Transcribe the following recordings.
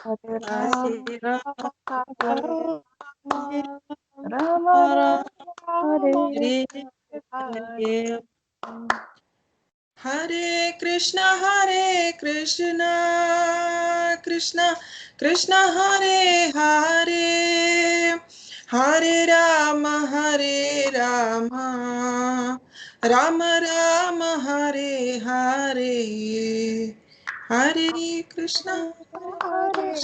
Hare Rama, Hare Rama, Rama Hare Hare Hare. Hare Krishna, Krishna Krishna Hare Hare, Hare Rama, Rama Rama Hare Hare. Hare Krishna. Hare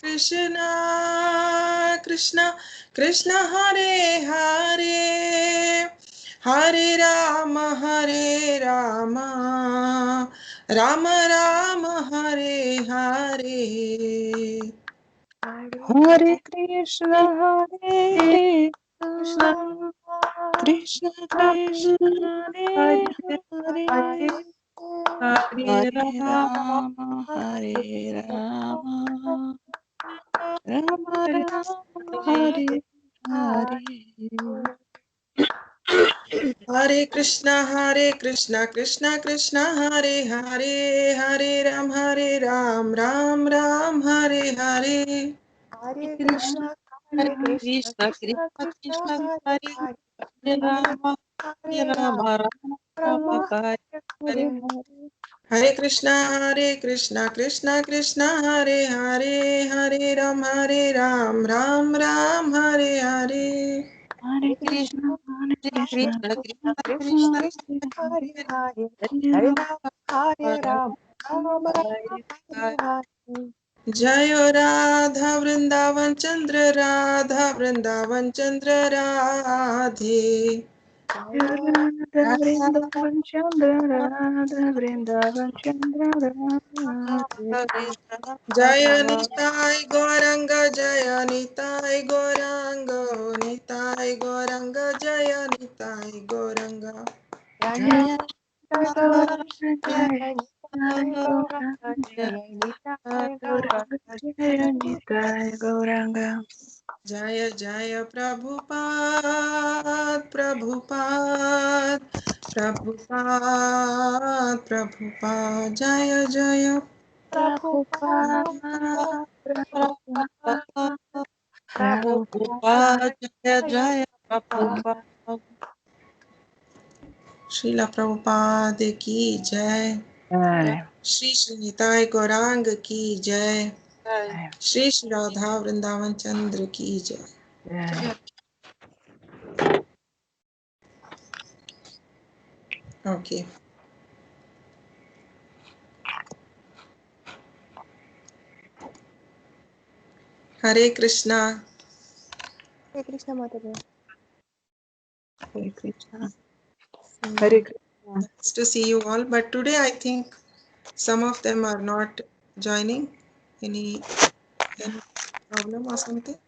Krishna Krishna Krishna Hare Hare Hare Rama Hare Rama Rama Rama Hare Hare Hare Krishna, Krishna Krishna Hare Hare, Hare Rama, Rama Rama Hare Hare. Hare Krishna, Hare Krishna, Krishna Krishna, Hare Hare, Hare Rama, Hare Rama, Rama Rama, Hare Hare. Hare Krishna, Krishna Krishna Hare Hare, Hare Ram, Ram Ram Hare Hare. Hare Krishna, Krishna Krishna Krishna Krishna, Krishna Krishna Hare Hare Hare Rama, Hare Hare Rama, Rama Rama, Rama Hare Hare Hare. Hare Krishna, Krishna Krishna Hare Hare, Hare Ram, Ram Ram Hare Hare. Hare Krishna, Krishna Krishna Krishna, Krishna Hare Krishna Hare Hare Hare Rama, Hare Hare Ram Ram Ram Hare Hare Hare Jayo Radha Vrindavan Chandra Radhe. Radha Vrindavan Chandra, Radha Vrindavan Chandra, Radha. Jaya Nitai Gauranga, Jaya Nitai Gauranga, Nitai Gauranga, Jaya Nitai Gauranga. Jaya Gauranga Jaya Nitai Gauranga Jaya Nitai Gauranga Jaya Nitai Gauranga. Jaya Jaya Prabhupada, Prabhupada, Prabhupada, Prabhupada, Jaya Jaya. Prabhupada Prabhupada, Jaya Jaya Prabhupada. Srila Prabhupada ki jai. Shri Nitai Gauranga ki jai. Shri Shri Radha Vrindavan Chandra ki jai. Okay. Hare Krishna. Hare Krishna Mataji. Hare Krishna. Hare Krishna. Nice to see you all, but today I think some of them are not joining. Any problem or something?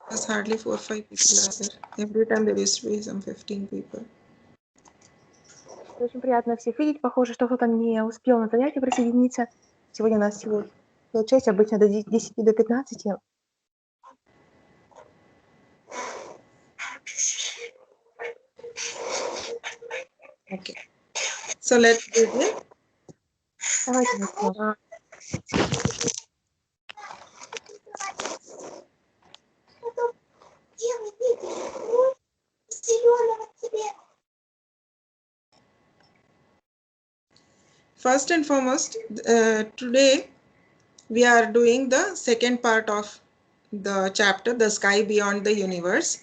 There's hardly 4 or 5 people are there. Every time there used to be some 15 people. Очень приятно всех видеть. Похоже, что кто-то не успел на занятие присоединиться. Сегодня у нас всего 5-6, обычно до 10 до 15. Okay. So let's begin. Давайте начнем. First and foremost, today we are doing the second part of the chapter, The Sky Beyond the Universe.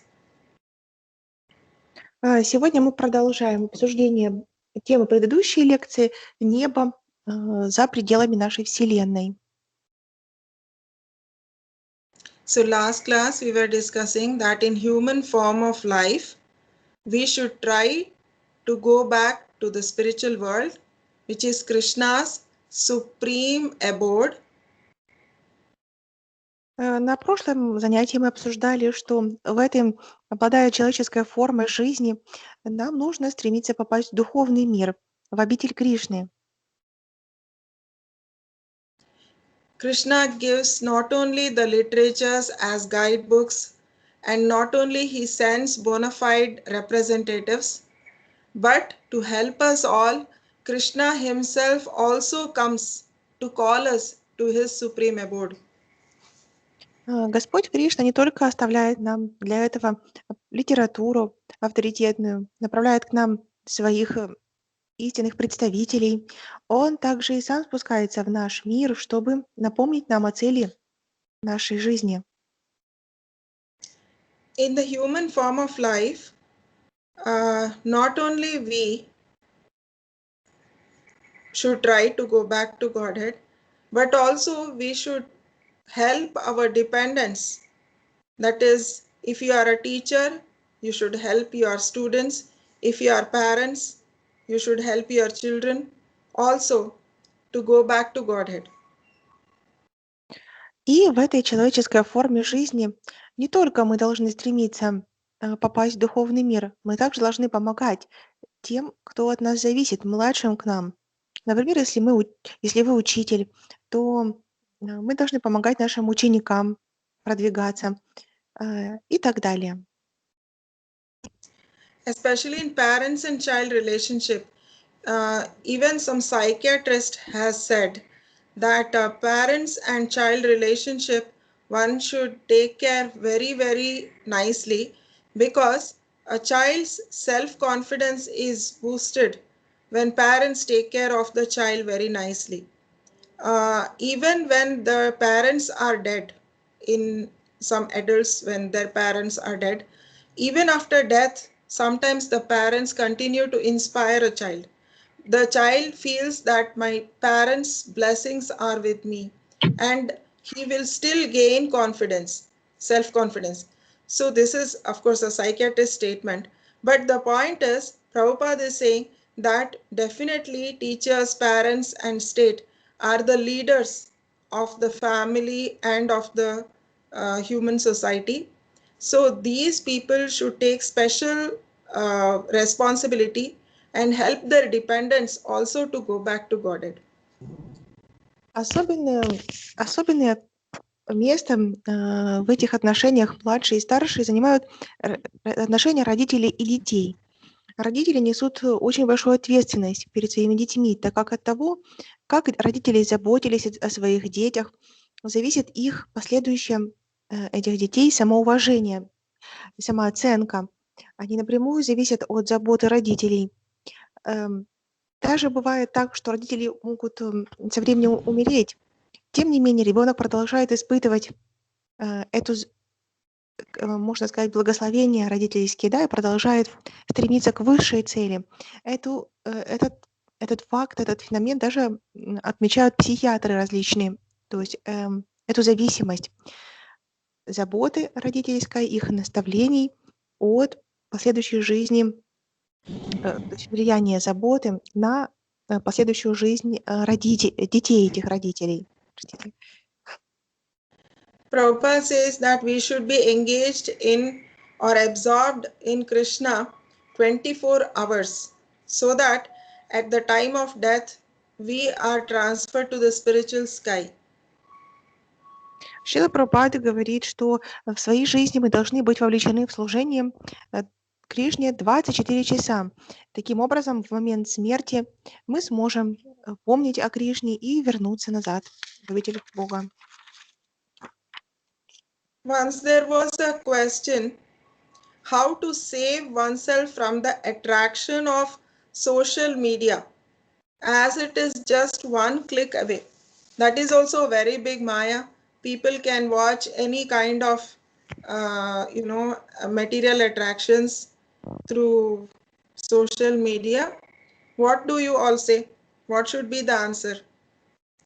Сегодня мы продолжаем обсуждение темы предыдущей лекции «Небо за пределами нашей Вселенной». So last class we were discussing that in human form of life, we should try to go back to the spiritual world, which is Krishna's supreme abode. На прошлом занятии мы обсуждали, что в этой, обладая человеческой формой жизни, нам нужно стремиться попасть в духовный мир, в обитель Кришны. Krishna gives not only the literatures as guidebooks, and not only he sends bona fide representatives, but to help us all, Krishna himself also comes to call us to his supreme abode. Господь Кришна не только оставляет нам для этого литературу авторитетную, направляет к нам своих истинных представителей, Он также и сам спускается в наш мир, чтобы напомнить нам о цели нашей жизни. In the human form of life, not only we should try to go back to Godhead, but also we should help our dependents. That is, if you are a teacher, you should help your students. If you are parents, you should help your children also to go back to Godhead. И в этой человеческой форме жизни не только мы должны стремиться попасть в духовный мир, мы также должны помогать тем, кто от нас зависит, младшим к нам. Например, если вы учитель, то мы должны помогать нашим ученикам продвигаться и так далее. Especially in parents and child relationship, even some psychiatrist has said that parents and child relationship one should take care very, very nicely, because a child's self-confidence is boosted when parents take care of the child very nicely. Even when the parents are dead, in some adults, when their parents are dead, even after death, sometimes the parents continue to inspire a child. The child feels that my parents' blessings are with me, and he will still gain confidence, self-confidence. So this is, of course, a psychiatrist statement. But the point is, Prabhupada is saying that definitely teachers, parents, and state are the leaders of the family and of the human society. So these people should take special responsibility and help their dependents also to go back to Godhead. Особенное место в этих отношениях младшие и старшие занимают отношения родителей и детей. Родители несут очень большую ответственность перед своими детьми, так как от того, как родители заботились о своих детях, зависит их последующее, этих детей, самоуважение, самооценка. Они напрямую зависят от заботы родителей. Даже бывает так, что родители могут со временем умереть. Тем не менее, ребенок продолжает испытывать эту, можно сказать, благословение родительские, да, и продолжает стремиться к высшей цели. Этот факт, этот феномен даже отмечают психиатры различные, то есть эту зависимость заботы родительской, их наставлений от последующей жизни, то есть влияние заботы на последующую жизнь детей этих родителей. Prabhupada says that we should be engaged in or absorbed in Krishna 24 hours, so that at the time of death we are transferred to the spiritual sky. Шрила Прабхупада говорит, что в своей жизни мы должны быть вовлечены в служение Кришне 24 часа. Таким образом, в момент смерти мы сможем помнить о Кришне и вернуться назад в обитель Бога. Once there was a question, how to save oneself from the attraction of social media, as it is just one click away. That is also a very big maya. People can watch any kind of material attractions through social media. What do you all say? What should be the answer?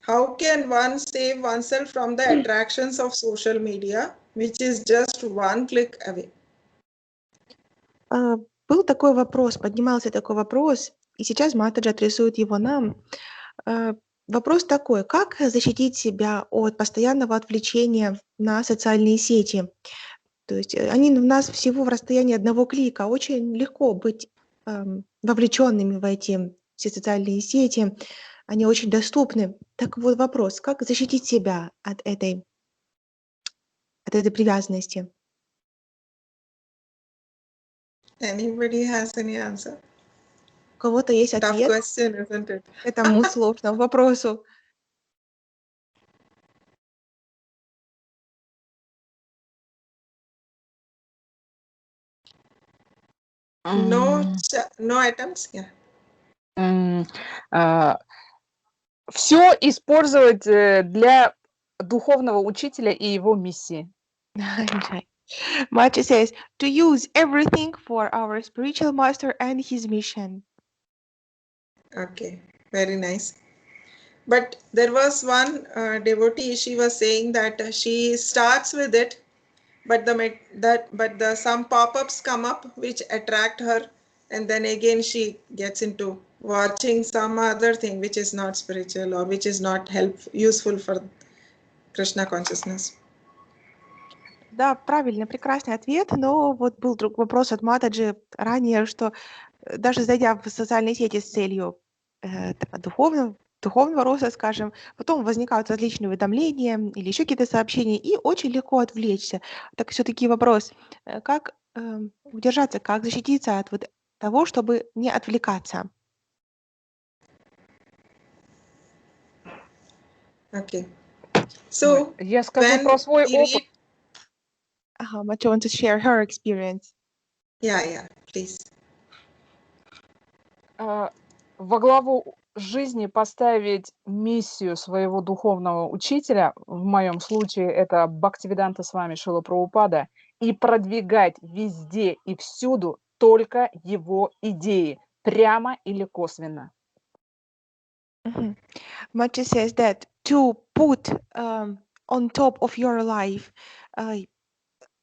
How can one save oneself from the attractions of social media, which is just one click away? Был такой вопрос, поднимался такой вопрос, и сейчас Матаджи адресует его нам. Вопрос такой: как защитить себя от постоянного отвлечения на социальные сети? То есть они у нас всего в расстоянии одного клика. Очень легко быть вовлеченными в эти все социальные сети. они очень доступны. Так вот вопрос, как защитить себя от этой привязанности? Anybody has any answer? У кого-то есть Tough ответ question, isn't it? к этому сложному вопросу? No attempts? Yeah. Все использовать для духовного учителя и его миссии. Machi says, to use everything for our spiritual master and his mission. Okay, very nice. But there was one devotee, she was saying that she starts with it, but some pop-ups come up which attract her, and then again she gets into watching some other thing which is not spiritual or which is not useful for Krishna consciousness. Да, правильно, прекрасный ответ, но вот был вопрос от Матаджи ранее, что даже зайдя в социальные сети с целью духовного роста, скажем, потом возникают различные уведомления или еще какие-то сообщения, и очень легко отвлечься. Так все-таки вопрос, как удержаться, как защититься от вот того, чтобы не отвлекаться? Okay. So Я скажу про свой опыт. Macho wants to share her experience. Yeah, please. Во главу жизни поставить миссию своего духовного учителя, в моем случае это Бхактивиданта с вами Шрила Прабхупада, и продвигать везде и всюду только его идеи, прямо или косвенно. Machi says that to put on top of your life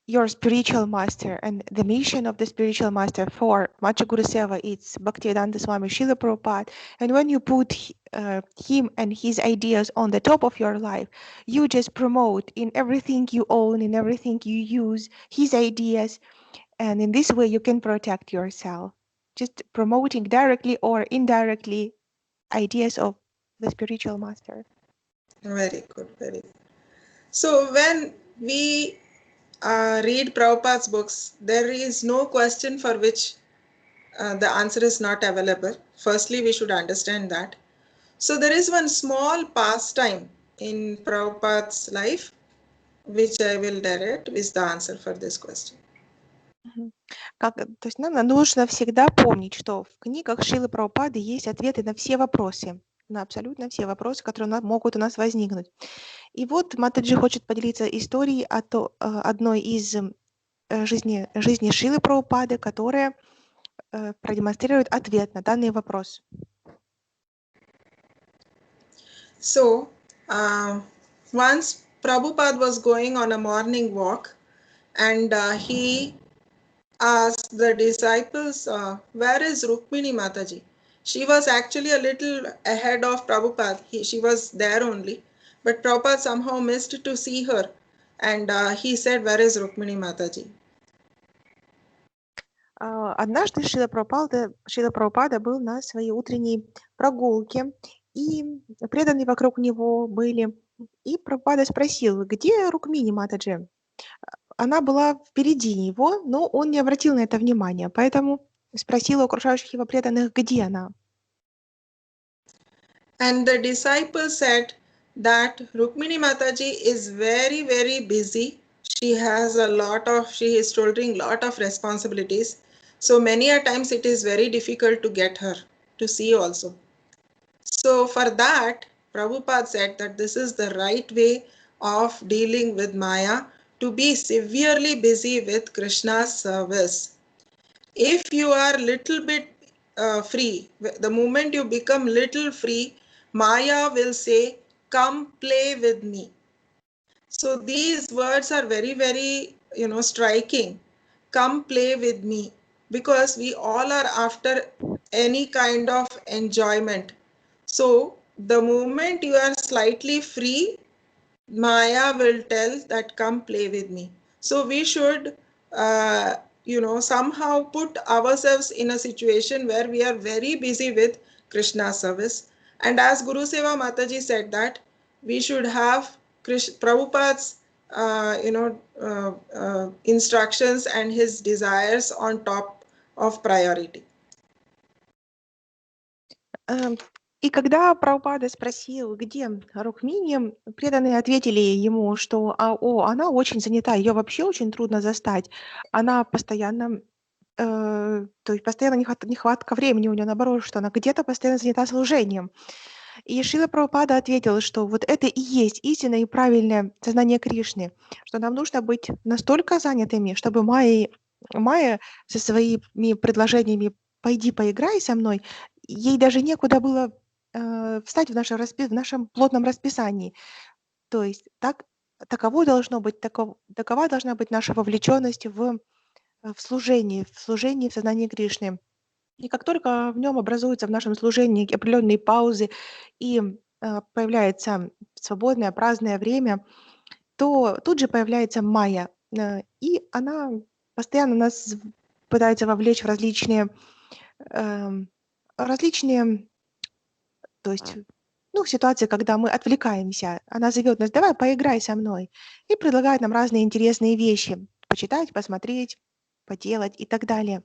your spiritual master, and the mission of the spiritual master for Macha Guru Seva, it's Bhaktivedanta Swami Srila Prabhupada. And when you put him and his ideas on the top of your life, you just promote in everything you own, in everything you use, his ideas. And in this way, you can protect yourself. Just promoting directly or indirectly ideas of the spiritual master. Very good, very good. So when we read Prabhupada's books, there is no question for which the answer is not available. Firstly, we should understand that. So there is one small pastime in Prabhupada's life, which I will direct, is the answer for this question. То есть нам нужно всегда помнить, что в книгах Шрилы Прабхупады есть ответы на все вопросы, на абсолютно все вопросы, которые могут у нас возникнуть. И вот Матаджи хочет поделиться историей одной из жизни Шрилы Прабхупады, которая продемонстрирует ответ на данный вопрос. So, once Prabhupada was going on a morning walk, and he asked the disciples, where is Rukmini Mataji? She was actually a little ahead of Prabhupada. She was there only, but Prabhupada somehow missed to see her, and he said, where is Rukmini Mataji? Однажды Шрила Прабхупада был на своей утренней прогулке, и преданные вокруг него были. И Прабхупада спросил, где Рукмини Матаджи? Она была впереди него, но он не обратил на это внимания, поэтому спросил у окружающих его преданных, где она. And the disciple said that Rukmini Mataji is very, very busy. She is shouldering lot of responsibilities. So many a times it is very difficult to get her to see also. So for that, Prabhupada said that this is the right way of dealing with Maya, to be severely busy with Krishna's service. If you are little bit free, the moment you become little free, Maya will say, come play with me. So these words are very, very, striking. Come play with me, because we all are after any kind of enjoyment. So the moment you are slightly free, Maya will tell that come play with me. So we should, somehow put ourselves in a situation where we are very busy with Krishna service. And as Guru Seva Mataji said that we should have Prabhupada's instructions and his desires on top of priority. И когда Прабхупада спросил, где Рукмини, преданные ответили ему, что она очень занята, ее вообще очень трудно застать. Она постоянно, то есть постоянно нехватка времени у нее, наоборот, что она где-то постоянно занята служением. И Шрила Прабхупада ответил, что вот это и есть истинное и правильное сознание Кришны, что нам нужно быть настолько занятыми, чтобы Майя со своими предложениями «пойди поиграй со мной», ей даже некуда было встать в нашем плотном расписании. То есть такова должна быть наша вовлеченность в служении в сознании Кришны. И как только в нем образуются в нашем служении определенные паузы и появляется свободное, праздное время, то тут же появляется Майя, и она постоянно нас пытается вовлечь в различные, то есть, ситуации, когда мы отвлекаемся. Она зовет нас: давай поиграй со мной, и предлагает нам разные интересные вещи почитать, посмотреть, поделать и так далее.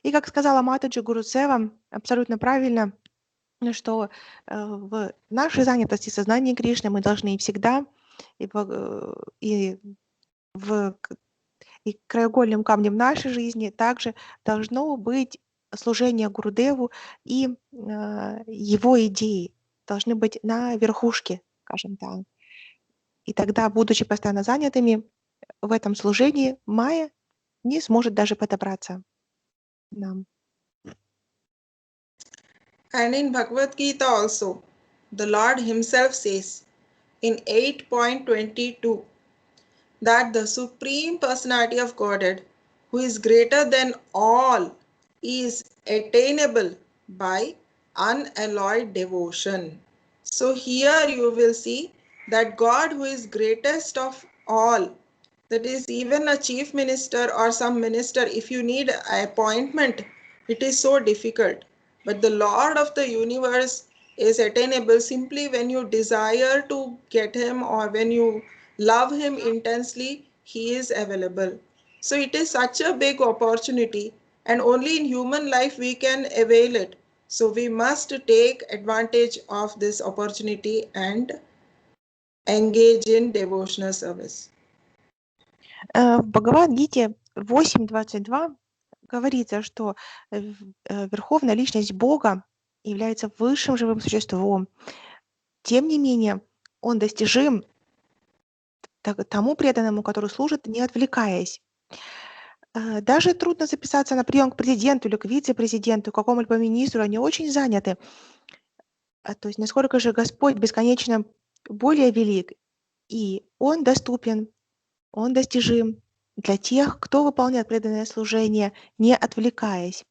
И как сказала Матаджи Гурусева, абсолютно правильно, что в нашей занятости сознанием Кришны мы должны всегда и краеугольным камнем нашей жизни также должно быть служение Гурудеву и его идеи должны быть на верхушке, скажем так. И тогда, будучи постоянно занятыми в этом служении, Майя не сможет даже подобраться к нам. And in Bhagavad Gita also, the Lord himself says in 8.22 that the Supreme Personality of Godhead, who is greater than all, is attainable by unalloyed devotion. So here you will see that God, who is greatest of all, that is even a chief minister or some minister, if you need an appointment, it is so difficult. But the Lord of the universe is attainable simply when you desire to get him, or when you love him intensely, he is available. So it is such a big opportunity, and only in human life we can avail it. So we must take advantage of this opportunity and engage in devotional service. В Бхагавад-гите 8.22 говорится, что Верховная Личность Бога является высшим живым существом. Тем не менее, Он достижим тому преданному, который служит, не отвлекаясь. Даже трудно записаться на прием к президенту или к вице-президенту, к какому-либо министру, они очень заняты. То есть насколько же Господь бесконечно более велик, и Он доступен, Он достижим для тех, кто выполняет преданное служение, не отвлекаясь.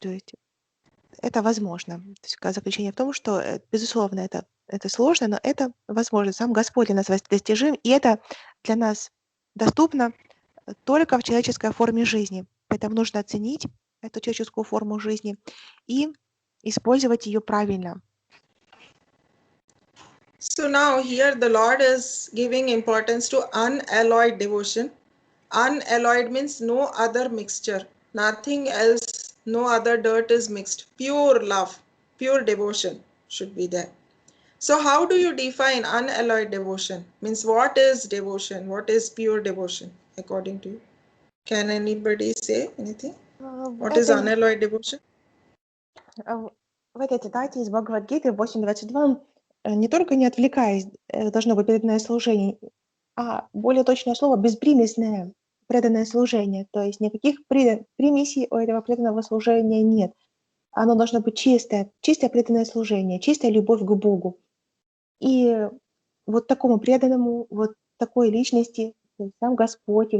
То есть это возможно. То есть заключение в том, что, безусловно, это сложно, но это возможно. Сам Господь для нас достижим, и это для нас доступно только в человеческой форме жизни. Поэтому нужно оценить эту человеческую форму жизни и использовать ее правильно. So now here the Lord is giving importance to unalloyed devotion. Unalloyed means no other mixture, nothing else, no other dirt is mixed. Pure love, pure devotion should be there. So how do you define unalloyed devotion? Means what is devotion? What is pure devotion according to you? Can anybody say anything? What is unalloyed devotion? В этой цитате из Бхагавад-гиты 8.22 не только не отвлекаясь должно быть преданное служение, а более точное слово беспримесное преданное служение. То есть никаких примесей у этого преданного служения нет. Оно должно быть чистое преданное служение, чистая любовь к Богу. И вот такому преданному, вот такой личности, то есть сам Господь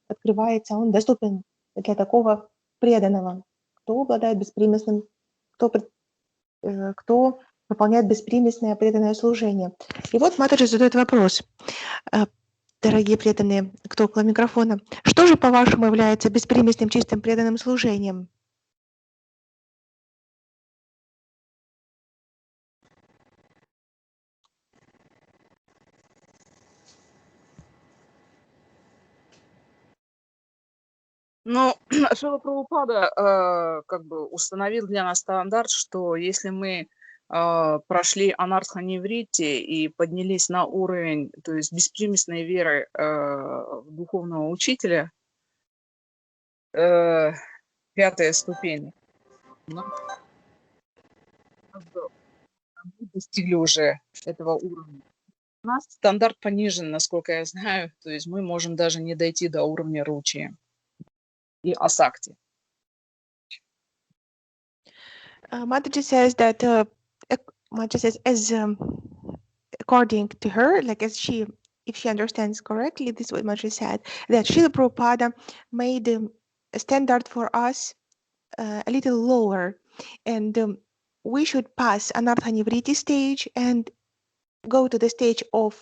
открывается, Он доступен для такого преданного, кто обладает беспримесным, кто выполняет беспримесное преданное служение. И вот Матаджи задает вопрос, дорогие преданные, кто около микрофона, что же, по-вашему, является беспримесным чистым преданным служением? Ну, Шрила Прабхупада как бы установил для нас стандарт, что если мы прошли анарханеврити и поднялись на уровень, то есть беспримесной веры в духовного учителя, 5-я ступень, ну, как бы мы достигли уже этого уровня. У нас стандарт понижен, насколько я знаю, то есть мы можем даже не дойти до уровня ручи и асакти. Mataji says that Mataji says as according to her, like as she, if she understands correctly, this is what Mataji said, that Srila Prabhupada made a standard for us a little lower, and we should pass anartha-nivriti stage and go to the stage of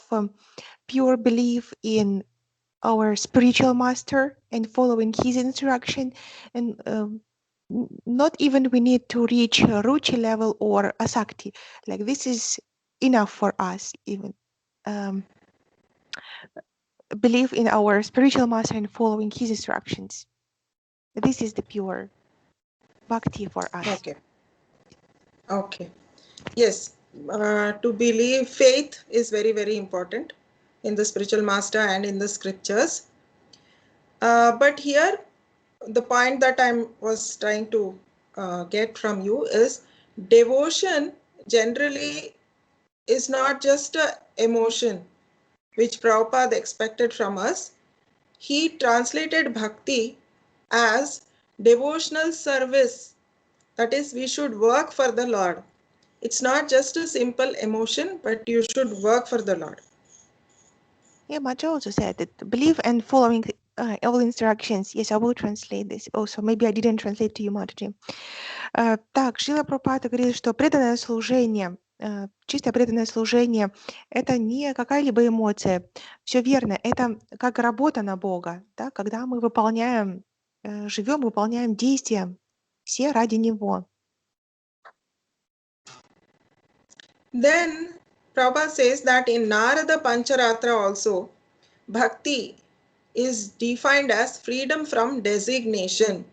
pure belief in our spiritual master and following his instruction, and not even we need to reach ruchi level or asakti. Like this is enough for us. Even believe in our spiritual master and following his instructions. This is the pure bhakti for us. Okay. Okay. Yes. To believe, faith is very, very important in the spiritual master and in the scriptures. But here, the point that I was trying to get from you is devotion generally is not just an emotion which Prabhupada expected from us. He translated bhakti as devotional service. That is, we should work for the Lord. It's not just a simple emotion, but you should work for the Lord. Yeah, Macha also said that believe and following all instructions. Yes, I will translate this also. Maybe I didn't translate to you, Mataji. Так, Шрила Прабхупада говорит, что преданное служение, чистое преданное служение, это не какая-либо эмоция. Все верно, это как работа на Бога, да, когда мы выполняем, живем, выполняем действия, все ради Него. Then Prabhupada says that in Narada Pancharatra also, bhakti is defined as freedom from designation.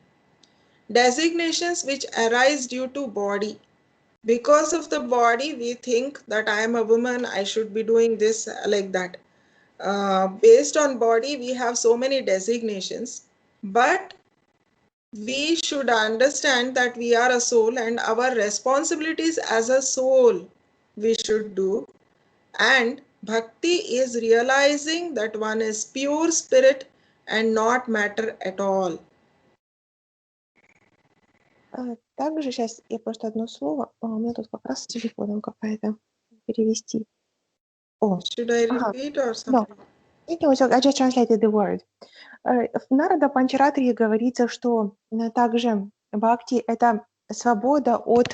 Designations which arise due to body. Because of the body, we think that I am a woman, I should be doing this, like that. Based on body, we have so many designations, but we should understand that we are a soul and our responsibilities as a soul we should do. And bhakti is realizing that one is pure spirit and not matter at all. Также сейчас я просто одно слово, у меня тут как раз с телефоном какая-то перевести. Should I Ага. repeat or No, something? I just translated the word. В Нарада Панчаратре говорится, что также бхакти — это свобода от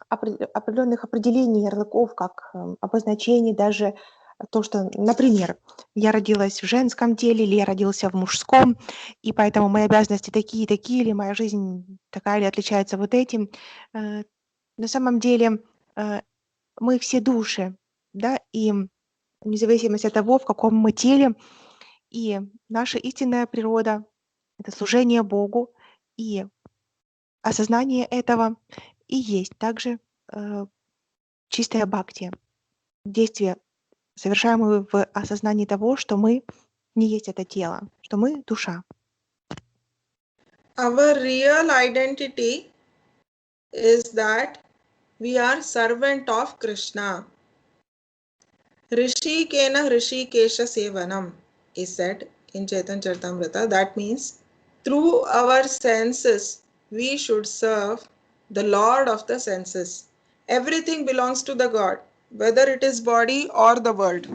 определенных определений, ярлыков, как обозначений, даже то, что, например, я родилась в женском теле или я родился в мужском, и поэтому мои обязанности такие, или моя жизнь такая или отличается вот этим. На самом деле мы все души, да, и вне зависимости от того, в каком мы теле, и наша истинная природа — это служение Богу, и осознание этого и есть также чистая бхакти, действие, совершаемое в осознании того, что мы не есть это тело, что мы душа. Our real identity is that we are servant of Krishna. Rishikena Rishikesha Sevanam is said in Chaitanya Charitamrita. That means through our senses we should serve the Lord of the senses. Everything belongs to the God, whether it is body or the world.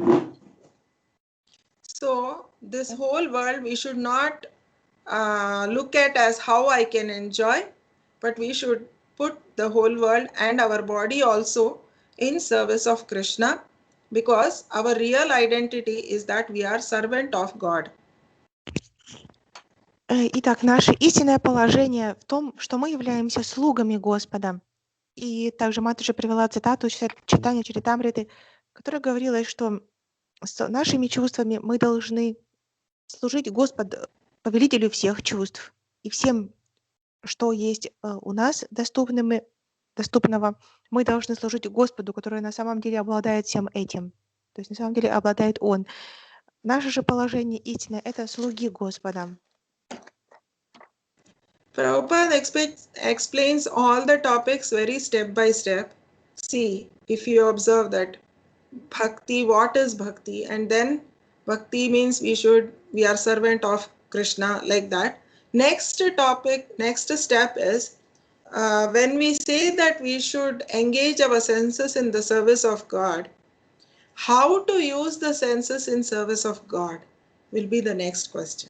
So this whole world we should not look at as how I can enjoy, but we should put the whole world and our body also in service of Krishna, because our real identity is that we are servant of God. Итак, наше истинное положение в том, что мы являемся слугами Господа. И также Матаджи привела цитату Чайтанья Чаритамриты, которая говорила, что с нашими чувствами мы должны служить Господу, повелителю всех чувств. И всем, что есть у нас доступного, мы должны служить Господу, который на самом деле обладает всем этим. То есть на самом деле обладает Он. Наше же положение истинное — это слуги Господа. Prabhupada explains all the topics very step by step. See, if you observe that bhakti, what is bhakti? And then bhakti means we are servant of Krishna, like that. Next topic, next step is when we say that we should engage our senses in the service of God, how to use the senses in service of God will be the next question.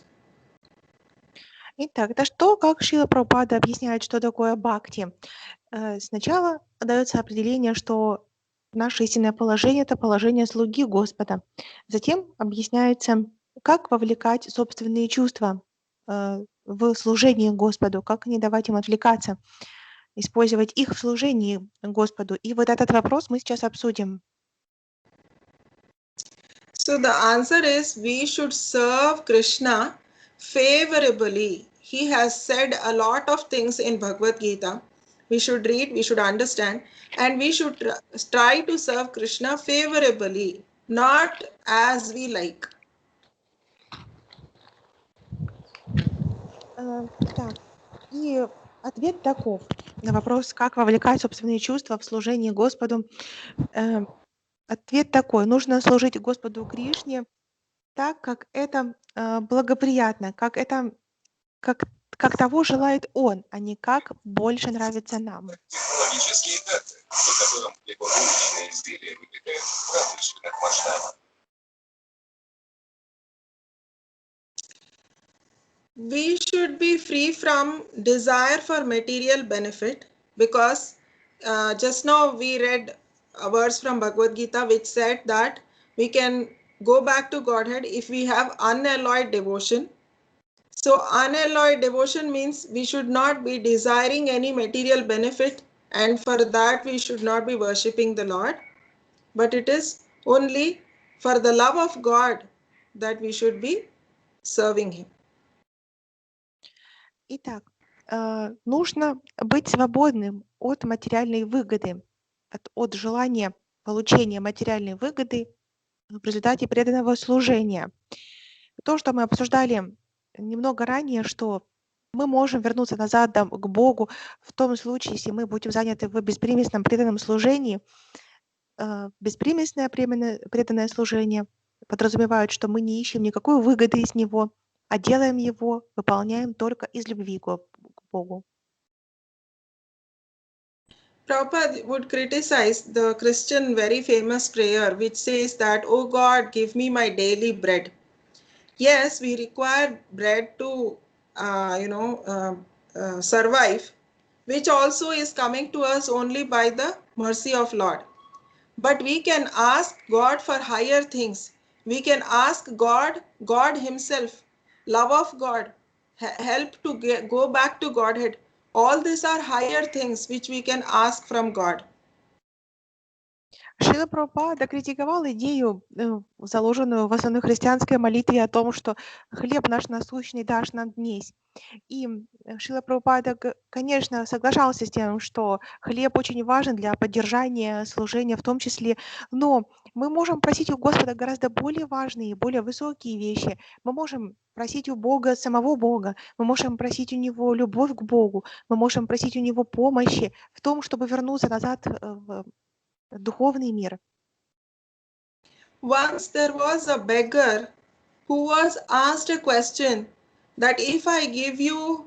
Итак, это что, как Шрила Прабхупада объясняет, что такое бхакти? Сначала дается определение, что наше истинное положение — это положение слуги Господа. Затем объясняется, как вовлекать собственные чувства в служение Господу, как не давать им отвлекаться, использовать их в служении Господу. И вот этот вопрос мы сейчас обсудим. So the answer is we should serve Krishna favorably. He has said a lot of things in Bhagavad Gita. We should read, we should understand, and we should try to serve Krishna favorably, not as we like. Так, и ответ таков на вопрос, как вовлекать собственные чувства в служение Господу. Ответ такой: нужно служить Господу Кришне так, как это благоприятно, как того желает Он, а не как больше нравится нам. Технологические даты, по которым эпоховые изделия выпекают в промышленных масштабах. We should be free from desire for material benefit, because just now we read a verse from Bhagavad Gita which said that we can go back to Godhead if we have unalloyed devotion. So unalloyed devotion means we should not be desiring any material benefit, and for that we should not be worshipping the Lord, but it is only for the love of God that we should be serving Him. Итак, нужно быть свободным от материальной выгоды, от желания получения материальной выгоды в результате преданного служения. То, что мы обсуждали немного ранее, что мы можем вернуться назад к Богу в том случае, если мы будем заняты в беспримесном преданном служении. Беспримесное преданное служение подразумевает, что мы не ищем никакой выгоды из него, а делаем его, выполняем только из любви к Богу. Prabhupada would criticize the Christian very famous prayer which says that, "Oh God, give me my daily bread." Yes, we require bread to survive, which also is coming to us only by the mercy of Lord. But we can ask God for higher things. We can ask God Himself, love of God, help to go back to Godhead. All these are higher things which we can ask from God. Шрила Прабхупада критиковал идею, заложенную в основной христианской молитве о том, что хлеб наш насущный дашь нам днесь. И Шрила Прабхупада, конечно, соглашался с тем, что хлеб очень важен для поддержания служения в том числе, но мы можем просить у Господа гораздо более важные, более высокие вещи. Мы можем просить у Бога самого Бога, мы можем просить у Него любовь к Богу, мы можем просить у Него помощи в том, чтобы вернуться назад в духовный мир. Once there was a beggar who was asked a question that if I give you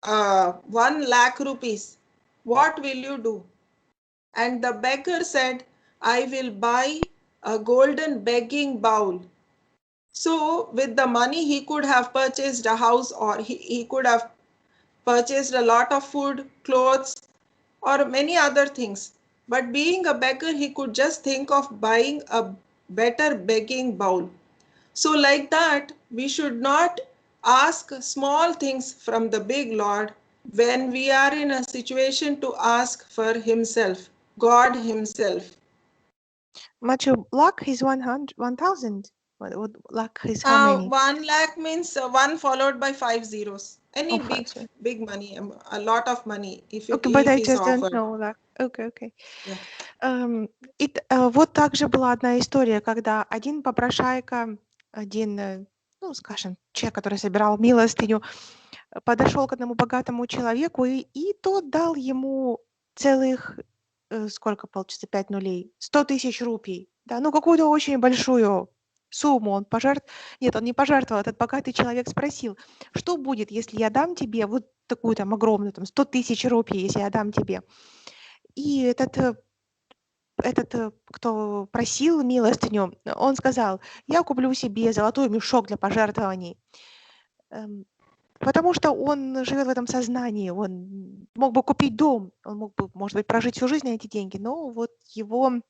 1 lakh rupees, what will you do? And the beggar said, I will buy a golden begging bowl. So with the money he could have purchased a house, or he could have purchased a lot of food, clothes, or many other things. But being a beggar, he could just think of buying a better begging bowl. So like that, we should not ask small things from the big Lord when we are in a situation to ask for Himself, God Himself. Much luck is 1,000. What lakh is how many? 1 lakh means 1 followed by 5 zeros. Any Oh, big 5 zeros. big money, a lot of money if Okay, but I is just don't offered. know lakh. Okay. Yeah. Вот также была одна история, когда один попрошайка, ну, скажем, человек, который собирал милостыню, подошел к одному богатому человеку, и тот дал ему целых, сколько получится, 5 нулей, 100 тысяч рупий, да, ну, какую-то очень большую сумму он Нет, он не пожертвовал, этот богатый человек спросил, что будет, если я дам тебе вот такую там огромную, там, 100 тысяч рупий, если я дам тебе. И этот, кто просил милостыню, он сказал, я куплю себе золотой мешок для пожертвований. Потому что он живет в этом сознании, он мог бы купить дом, он мог бы, может быть, прожить всю жизнь на эти деньги, но вот его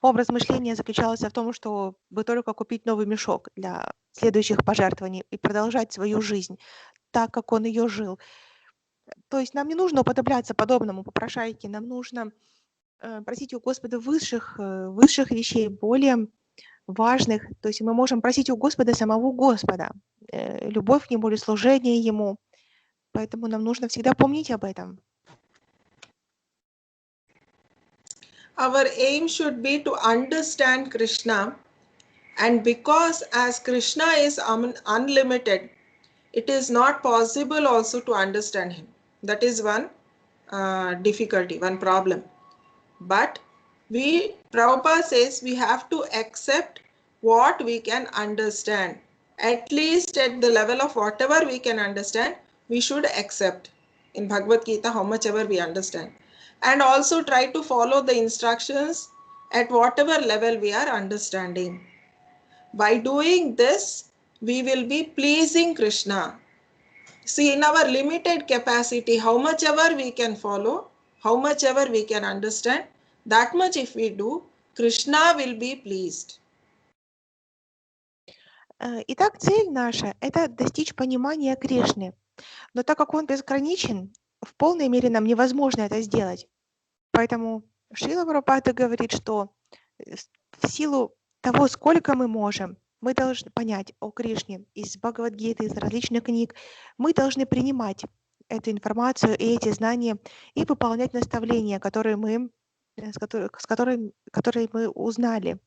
образ мышления заключался в том, чтобы только купить новый мешок для следующих пожертвований и продолжать свою жизнь так, как он ее жил. То есть нам не нужно уподобляться подобному попрошайке, нам нужно просить у Господа высших вещей, более важных. То есть мы можем просить у Господа самого Господа, любовь к Нему или служение Ему. Поэтому нам нужно всегда помнить об этом. Our aim should be to understand Krishna, and because as Krishna is unlimited, it is not possible also to understand him. That is one difficulty, one problem. But Prabhupada says we have to accept what we can understand. At least at the level of whatever we can understand, we should accept. In Bhagavad Gita, how much ever we understand. And also try to follow the instructions at whatever level we are understanding. By doing this, we will be pleasing Krishna. See, in our limited capacity, how much ever we can follow, how much ever we can understand, that much if we do, Krishna will be pleased. Итак, цель наша – это достичь понимания Кришны. Но так как он безграничен, в полной мере нам невозможно это сделать. Поэтому Шрила Прабхупада говорит, что в силу того, сколько мы можем, мы должны понять о Кришне из Бхагавад-гиты, из различных книг. Мы должны принимать эту информацию и эти знания и выполнять наставления, которые мы узнали.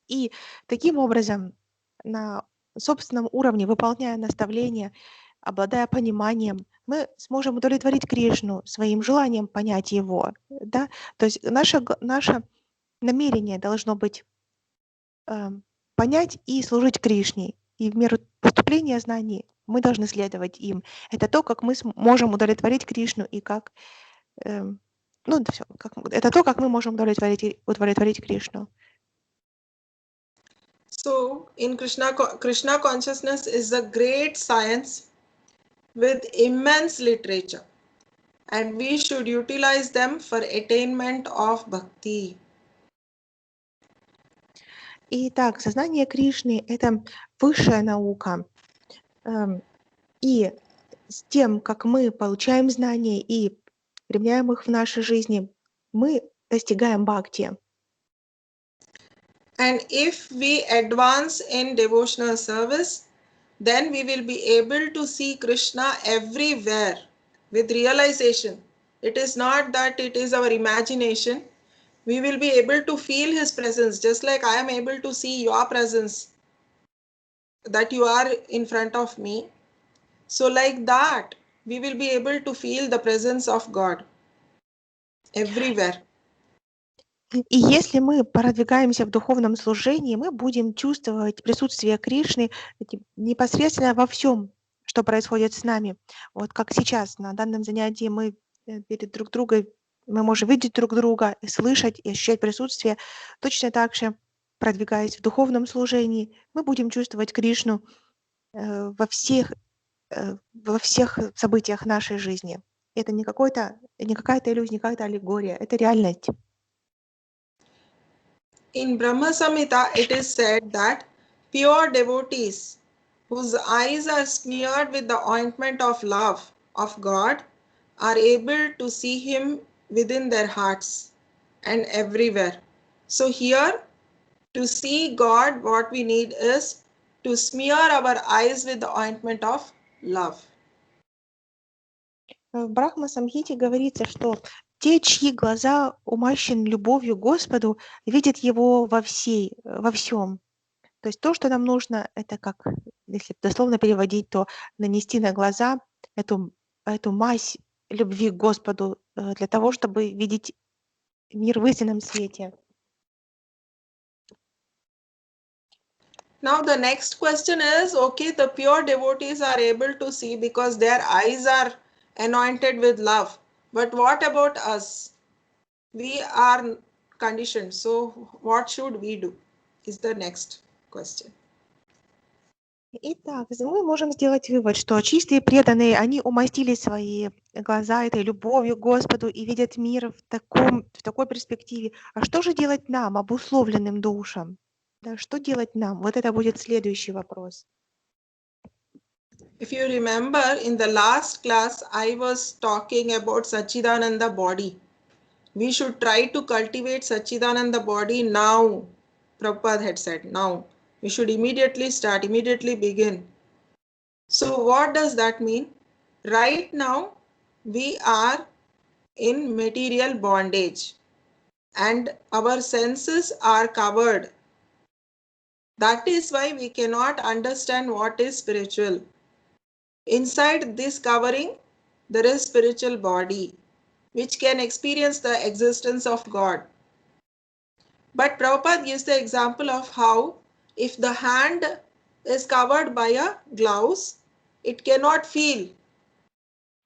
И таким образом, на собственном уровне, выполняя наставления, обладая пониманием, мы сможем удовлетворить Кришну своим желанием понять его. Да? То есть наше намерение должно быть понять и служить Кришне. И в меру поступления знаний мы должны следовать им. Это то, как мы можем удовлетворить Кришну и как... это то, как мы можем удовлетворить Кришну. So, in Krishna consciousness is a great science with immense literature, and we should utilize them for attainment of bhakti. Итак, сознание Кришны – это высшая наука. И с тем, как мы получаем знания и применяем их в нашей жизни, мы достигаем бхакти. And if we advance in devotional service, then we will be able to see Krishna everywhere with realization. It is not that it is our imagination. We will be able to feel his presence, just like I am able to see your presence, that you are in front of me. So like that, we will be able to feel the presence of God everywhere. И если мы продвигаемся в духовном служении, мы будем чувствовать присутствие Кришны непосредственно во всем, что происходит с нами. Вот как сейчас, на данном занятии мы перед друг другом, мы можем видеть друг друга, и слышать, и ощущать присутствие. Точно так же, продвигаясь в духовном служении, мы будем чувствовать Кришну во всех событиях нашей жизни. Это не какая-то иллюзия, не какая-то аллегория, это реальность. In Brahma Samhita, it is said that pure devotees whose eyes are smeared with the ointment of love of God are able to see him within their hearts and everywhere. So here To see God, what we need is to smear our eyes with the ointment of love. В Брахма-самхите говорится, что те, чьи глаза умащены любовью к Господу, видят Его во всем. То есть то, что нам нужно, это как, если дословно переводить, то нанести на глаза эту мазь любви к Господу для того, чтобы видеть мир в истинном свете. Now the next question is, okay, the pure devotees are able to see because their eyes are anointed with love. But what about us? We are conditioned. So what should we do? Is the next question. Итак, мы можем сделать вывод, что чистые преданные, они умастили свои глаза этой любовью к Господу и видят мир в такой перспективе. А что же делать нам, обусловленным душам? Да, что делать нам? Вот это будет следующий вопрос. If you remember, in the last class, I was talking about Sachidananda body. We should try to cultivate Sachidananda body now. Prabhupada had said, now. We should immediately start, immediately begin. So what does that mean? Right now, we are in material bondage and our senses are covered. That is why we cannot understand what is spiritual. Inside this covering, there is spiritual body, which can experience the existence of God. But Prabhupada gives the example of how if the hand is covered by a gloves, it cannot feel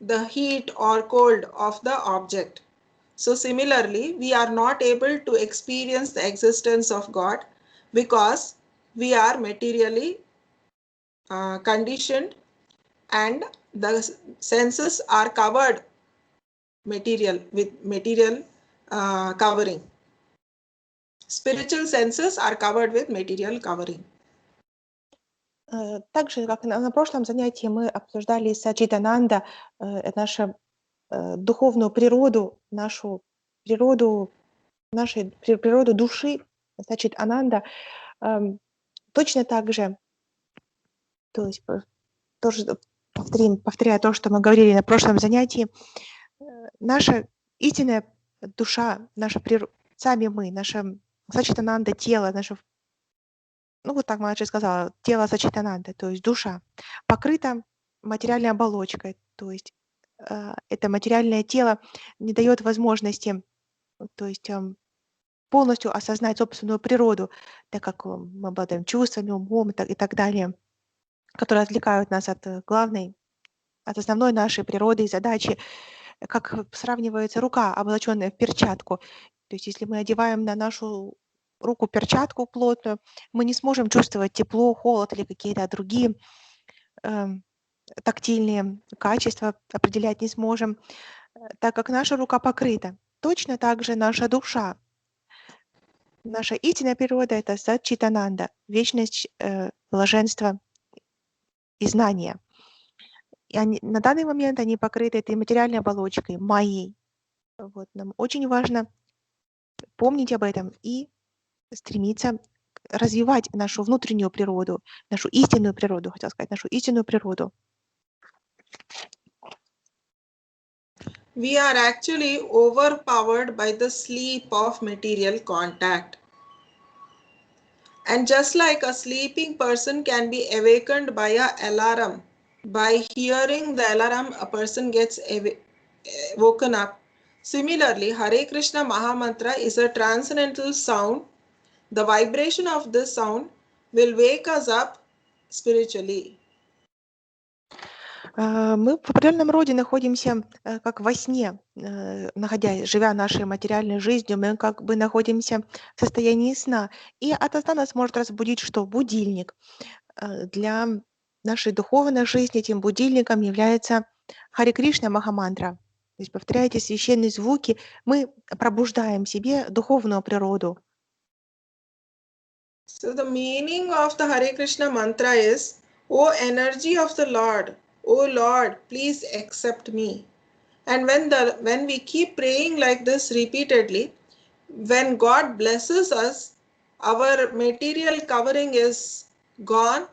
the heat or cold of the object. So similarly, we are not able to experience the existence of God because we are materially conditioned and the senses are covered with material covering. Spiritual senses are covered with material covering. Также, как на прошлом занятии мы обсуждали Сачитананда, нашу духовную природу, природу души, Сачитананда, точно так же, то есть тоже повторяя то, что мы говорили на прошлом занятии, наша истинная душа, сами мы, наша Сачитананда, тело, вот так Маладжи сказала, тело Сачитананда, то есть душа, покрыта материальной оболочкой, то есть это материальное тело не дает возможности, то есть полностью осознать собственную природу, так как мы обладаем чувствами, умом и так далее, которые отвлекают нас от основной нашей природы и задачи, как сравнивается рука, облаченная в перчатку. То есть если мы одеваем на нашу руку перчатку плотную, мы не сможем чувствовать тепло, холод или какие-то другие тактильные качества определять не сможем, так как наша рука покрыта. Точно так же наша душа. Наша истинная природа — это Сачитананда, вечность, блаженство и знания. И на данный момент они покрыты этой материальной оболочкой, майей. Вот, нам очень важно помнить об этом и стремиться развивать нашу внутреннюю природу, нашу истинную природу, хотела сказать, нашу истинную природу. We are actually overpowered by the sleep of material contact. And just like a sleeping person can be awakened by an alarm, by hearing the alarm, a person gets woken up. Similarly, Hare Krishna Mahamantra is a transcendental sound. The vibration of this sound will wake us up spiritually. Мы в определенном роде находимся как во сне, живя нашей материальной жизнью, мы как бы находимся в состоянии сна. И ото сна нас может разбудить что? Будильник. Для нашей духовной жизни этим будильником является Харе Кришна Махамантра. То есть, повторяя эти священные звуки, мы пробуждаем в себе духовную природу. So the meaning of the Hare Krishna mantra is, O energy of the Lord, O Lord, please accept me. And when we keep praying like this repeatedly, when God blesses us, our material covering is gone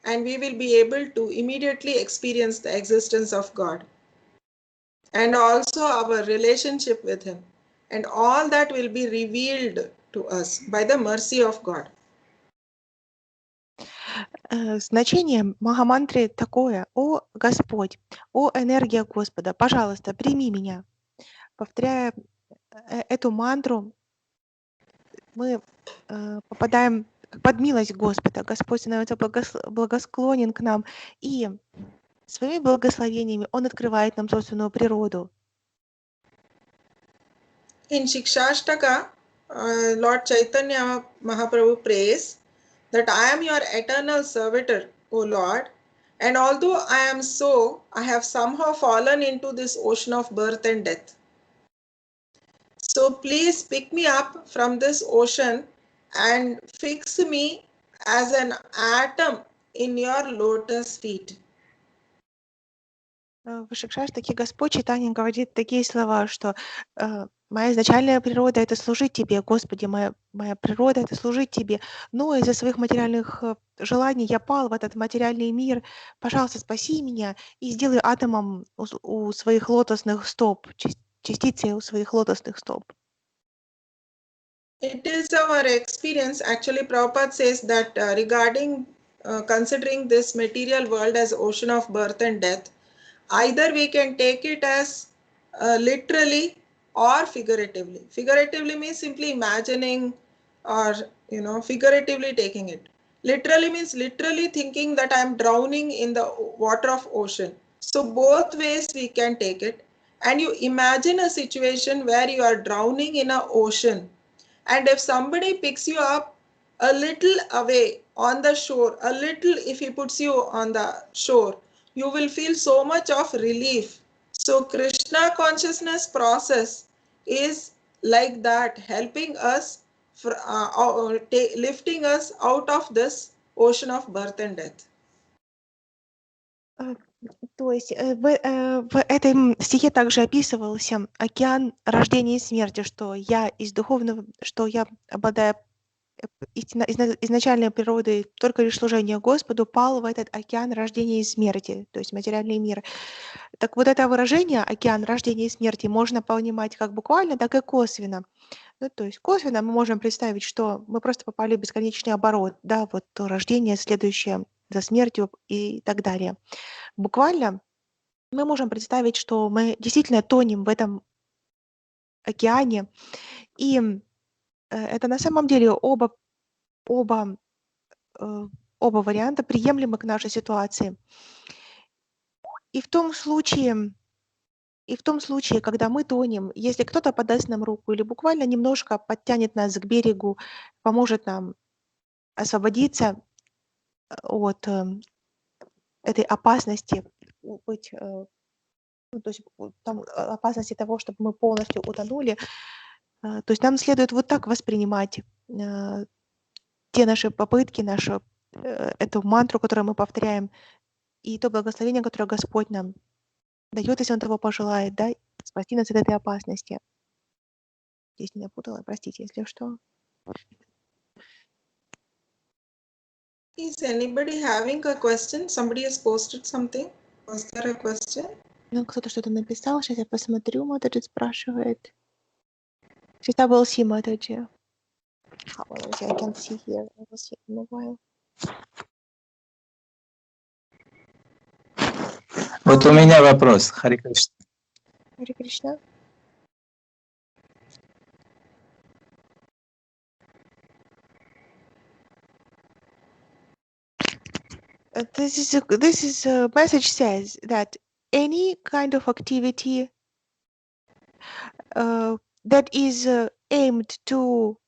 and we will be able to immediately experience the existence of God and also our relationship with Him. And all that will be revealed to us by the mercy of God. Значение Махамантры такое: «О Господь, о энергия Господа, пожалуйста, прими меня». Повторяя эту мантру, мы попадаем под милость Господа. Господь становится благосклонен к нам, и своими благословениями Он открывает нам собственную природу. In Shikshashtaka, Lord Chaitanya Mahaprabhu prays that I am your eternal servitor, O Lord, and although I am so, I have somehow fallen into this ocean of birth and death. So please pick me up from this ocean and fix me as an atom in your lotus feet. В Шикшаштаке Господь Чайтанья говорит такие слова, что «Моя изначальная природа — это служить Тебе, Господи, моя природа — это служить Тебе, но из-за своих материальных желаний я пал в этот материальный мир. Пожалуйста, спаси меня и сделай атомом у своих лотосных стоп, частицей у своих лотосных стоп». It is our experience. Actually, Prabhupada says that regarding considering this material world as ocean of birth and death, either we can take it as literally or figuratively. Figuratively means simply imagining or figuratively taking it. Literally means literally thinking that I am drowning in the water of ocean. So both ways we can take it. And you imagine a situation where you are drowning in an ocean, and if somebody picks you up a little away on the shore, a little, if he puts you on the shore, you will feel so much of relief. So Krishna consciousness process is like that, helping us, lifting us out of this ocean of birth and death. То есть в этом стихе также описывался океан рождения и смерти, что я из духовного, что я, обладая изначальной природой только лишь служения Господу, пал в этот океан рождения и смерти, то есть материальный мир. Так вот это выражение «океан рождения и смерти» можно понимать как буквально, так и косвенно. Ну, то есть косвенно мы можем представить, что мы просто попали в бесконечный оборот, да, вот то рождение, следующее за смертью и так далее. Буквально мы можем представить, что мы действительно тонем в этом океане, и это на самом деле оба варианта приемлемы к нашей ситуации. И в том случае, когда мы тонем, если кто-то подаст нам руку или буквально немножко подтянет нас к берегу, поможет нам освободиться от этой опасности, быть, ну, то есть там опасности того, чтобы мы полностью утонули, то есть нам следует вот так воспринимать те наши попытки, эту мантру, которую мы повторяем, и то благословение, которое Господь нам дает, если Он того пожелает, да, спасти нас от этой опасности. Здесь не напутала, простите, если что. Is anybody having a question? Somebody has posted something. Was there a question? Ну, кто-то что-то написал, сейчас я посмотрю, Матаджи спрашивает. Всегда был Си, Матаджи. I can see here. I will see in a while. Вот у меня вопрос, Хари Кришна. Хари Кришна. This message says that any kind of activity that is aimed to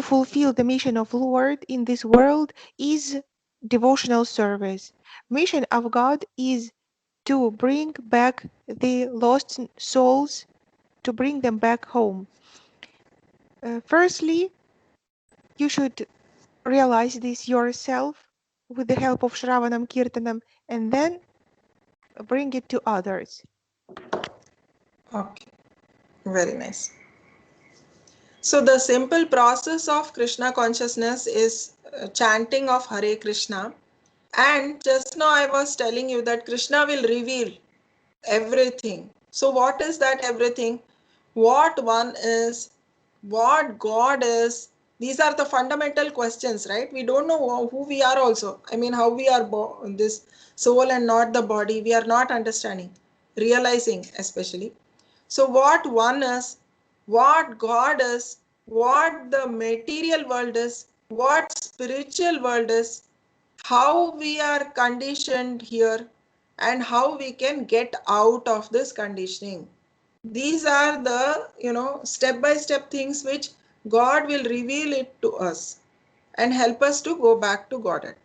fulfill the mission of Lord in this world is devotional service. Mission of God is to bring back the lost souls, to bring them back home. Firstly, you should realize this yourself with the help of Shravanam Kirtanam, and then bring it to others. Okay, very nice. So the simple process of Krishna consciousness is chanting of Hare Krishna. And just now I was telling you that Krishna will reveal everything. So what is that everything? What one is, what God is. These are the fundamental questions, right? We don't know who we are also. I mean, how we are this soul and not the body. We are not understanding, realizing especially. So what one is, what God is, what the material world is, what spiritual world is, how we are conditioned here, and how we can get out of this conditioning. These are the step-by-step things which God will reveal it to us and help us to go back to Godhead.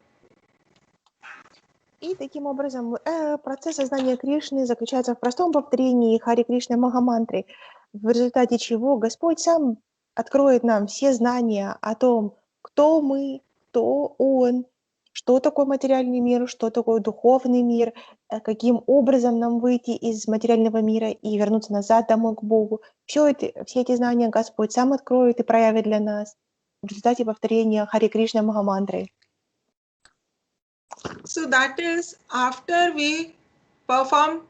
И таким образом процесс сознания Кришны заключается в простом повторении Харе Кришны Махамантры, в результате чего Господь сам откроет нам все знания о том, кто мы, кто Он, что такое материальный мир, что такое духовный мир, каким образом нам выйти из материального мира и вернуться назад домой к Богу. Все эти знания Господь сам откроет и проявит для нас в результате повторения Харе Кришна Махамантры. So that is after we perform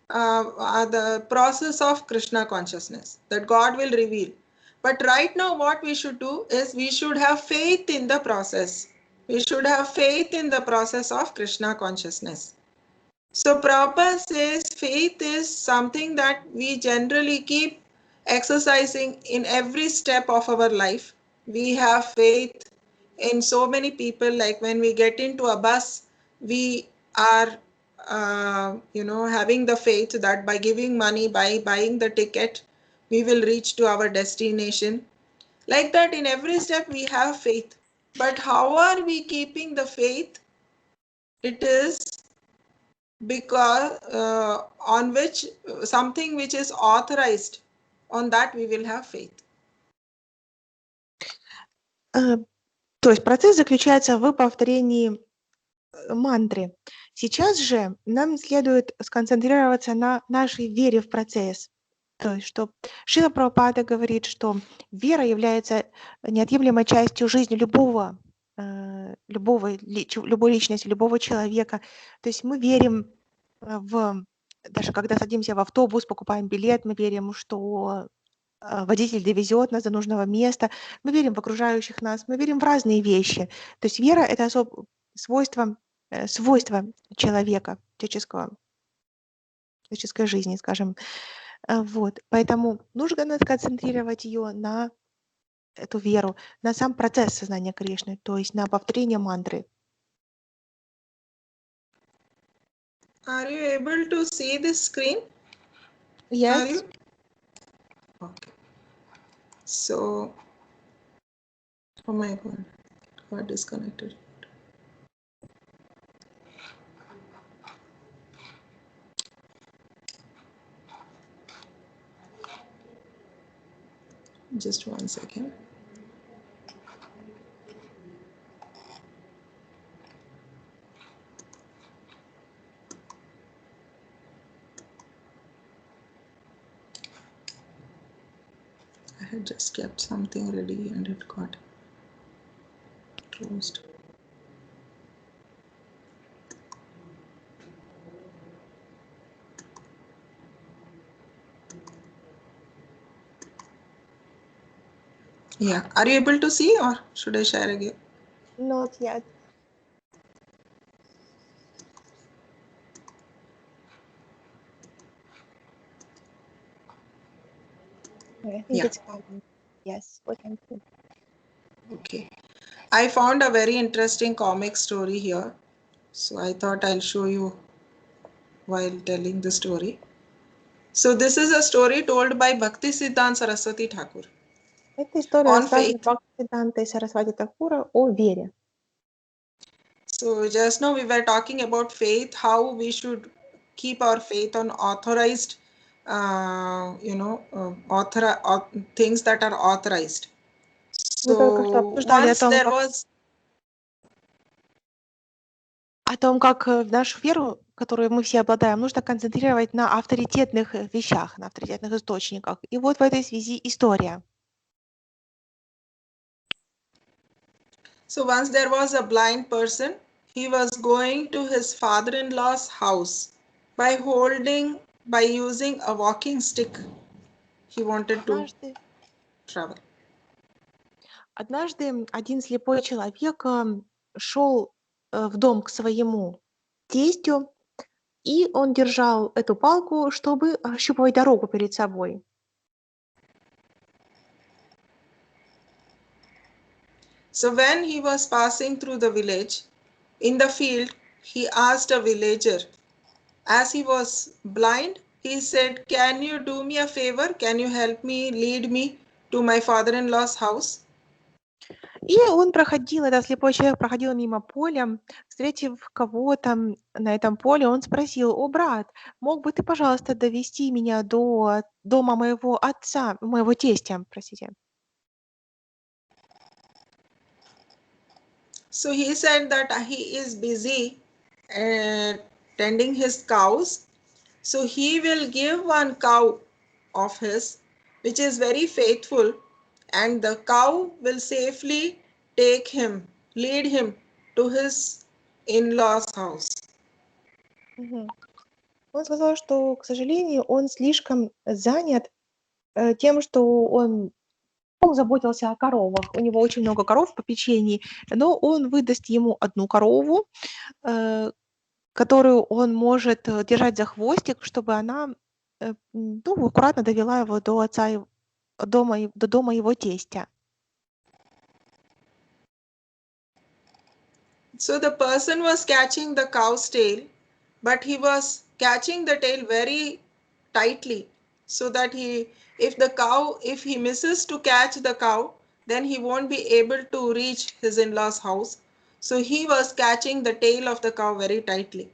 the process of Krishna consciousness that God will reveal. But right now what we should do is we should have faith in the process. We should have faith in the process of Krishna consciousness. So Prabhupada says faith is something that we generally keep exercising in every step of our life. We have faith in so many people, like when we get into a bus, we are having the faith that by giving money, by buying the ticket, we will reach to our destination. Like that, in every step we have faith. But how are we keeping the faith? It is because on which something which is authorized, on that we will have faith. То есть процесс заключается в повторении мантры. Сейчас же нам следует сконцентрироваться на нашей вере в процесс. То есть, что Шрила Прабхупада говорит, что вера является неотъемлемой частью жизни любой личности, любого человека. То есть мы верим даже когда садимся в автобус, покупаем билет, мы верим, что водитель довезет нас до нужного места, мы верим в окружающих нас, мы верим в разные вещи. То есть вера — это свойство человека, человеческой жизни, скажем. Вот. Поэтому нужно сконцентрировать ее на эту веру, на сам процесс сознания Кришны, то есть на повторение мантры. Are you able to see this screen? Yes. Are you? Okay. So, oh my God, got disconnected. Just 1 second. I had just kept something ready and it got closed. Yeah, are you able to see or should I share again? Not yet. I think it's coming. Yes, we can see. Okay. I found a very interesting comic story here. So I thought I'll show you while telling the story. So this is a story told by Bhakti Siddhanta Saraswati Thakur. Эта история On рассказана faith. Бхактисиддхантой Сарасвати Такура о вере. So just now we were talking about faith, how we should keep our faith on authorized, things that are authorized. Мы только что So обсуждали once there was о том, как нашу веру, которую мы все обладаем, нужно концентрировать на авторитетных вещах, на авторитетных источниках. И вот в этой связи история. So once there was a blind person. He was going to his father-in-law's house by using a walking stick. He wanted to travel. Однажды один слепой человек шел в дом к своему тестю, и он держал эту палку, чтобы ощупывать дорогу перед собой. So when he was passing through the village, in the field, he asked a villager. As he was blind, he said, "Can you do me a favor? Can you help me, lead me to my father-in-law's house?" И он проходил, этот слепой человек проходил мимо поля, встретив кого-то на этом поле, он спросил: «О, брат, мог бы ты, пожалуйста, довести меня до дома моего отца, моего тестя, простите?» So he said that he is busy tending his cows. So he will give one cow of his, which is very faithful, and the cow will safely lead him to his in-laws' house. Мгм. Он сказал, что, к сожалению, он слишком занят тем, что он заботился о коровах. У него очень много коров в попечении, но он выдаст ему одну корову, которую он может держать за хвостик, чтобы она аккуратно довела его до до дома его тестя. So the person was catching the cow's tail, but he was catching the tail very tightly, so that if he misses to catch the cow, then he won't be able to reach his in-laws' house. So he was catching the tail of the cow very tightly.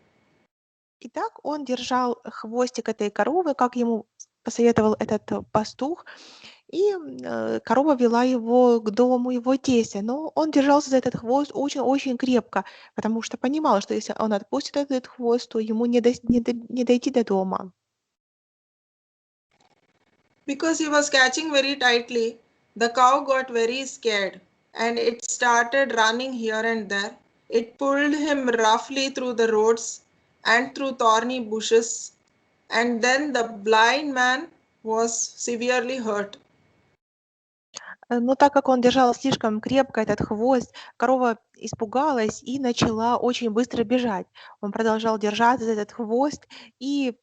Итак, он держал хвостик этой коровы, как ему посоветовал этот пастух, и корова вела его к дому его тестя. Но он держался за этот хвост очень-очень крепко, потому что понимал, что если он отпустит этот хвост, то ему не дойти до дома. Because he was catching very tightly, the cow got very scared and it started running here and there. It pulled him roughly through the roads and through thorny bushes, and then the blind man was severely hurt. Но так как он держал слишком крепко этот хвост, корова испугалась и начала очень быстро бежать. Он продолжал держаться за этот хвост и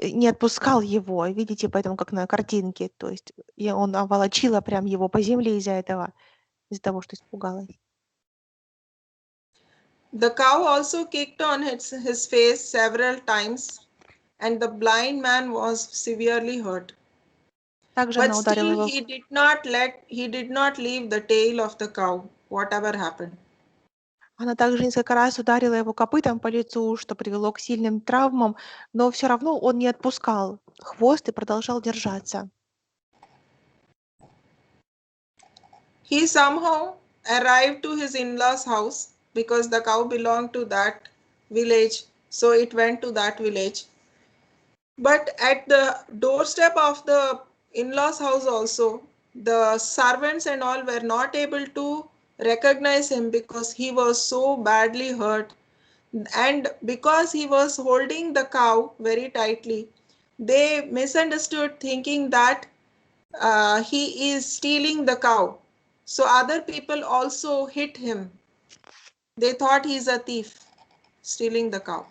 не отпускал его. Видите, поэтому как на картинке. То есть он волочила прям его по земле из-за того, что испугалась. The cow also kicked on his face several times, and the blind man was severely hurt. Также But она ударила still его. he did not leave the tail of the cow, whatever happened. Она также несколько раз ударила его копытом по лицу, что привело к сильным травмам, но все равно он не отпускал хвост и продолжал держаться. He somehow arrived to his in-laws' house because the cow belonged to that village, so it went to that village. But at the doorstep of the in-laws' house also, the servants and all were not able to recognize him because he was so badly hurt. And because he was holding the cow very tightly, they misunderstood, thinking that he is stealing the cow. So other people also hit him. They thought he's a thief stealing the cow.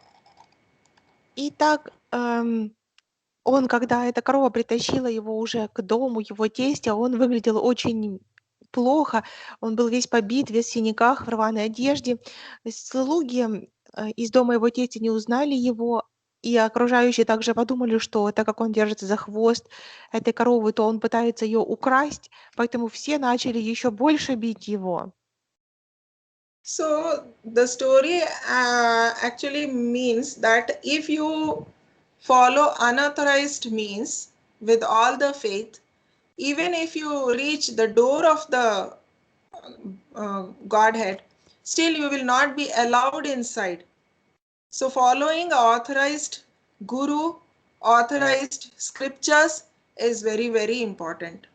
Итак, он, когда эта корова притащила его уже к дому его тестя, он выглядел очень плохо. Он был весь побит, весь в синяках, в рваной одежде. Слуги из дома его тестя не узнали его, и окружающие также подумали, что так как он держится за хвост этой коровы, то он пытается ее украсть, поэтому все начали еще больше бить его. So the story actually means that if you follow unauthorized means with all the faith, even if you reach the door of the Godhead, still you will not be allowed inside. So following authorized guru, authorized scriptures is very, very important.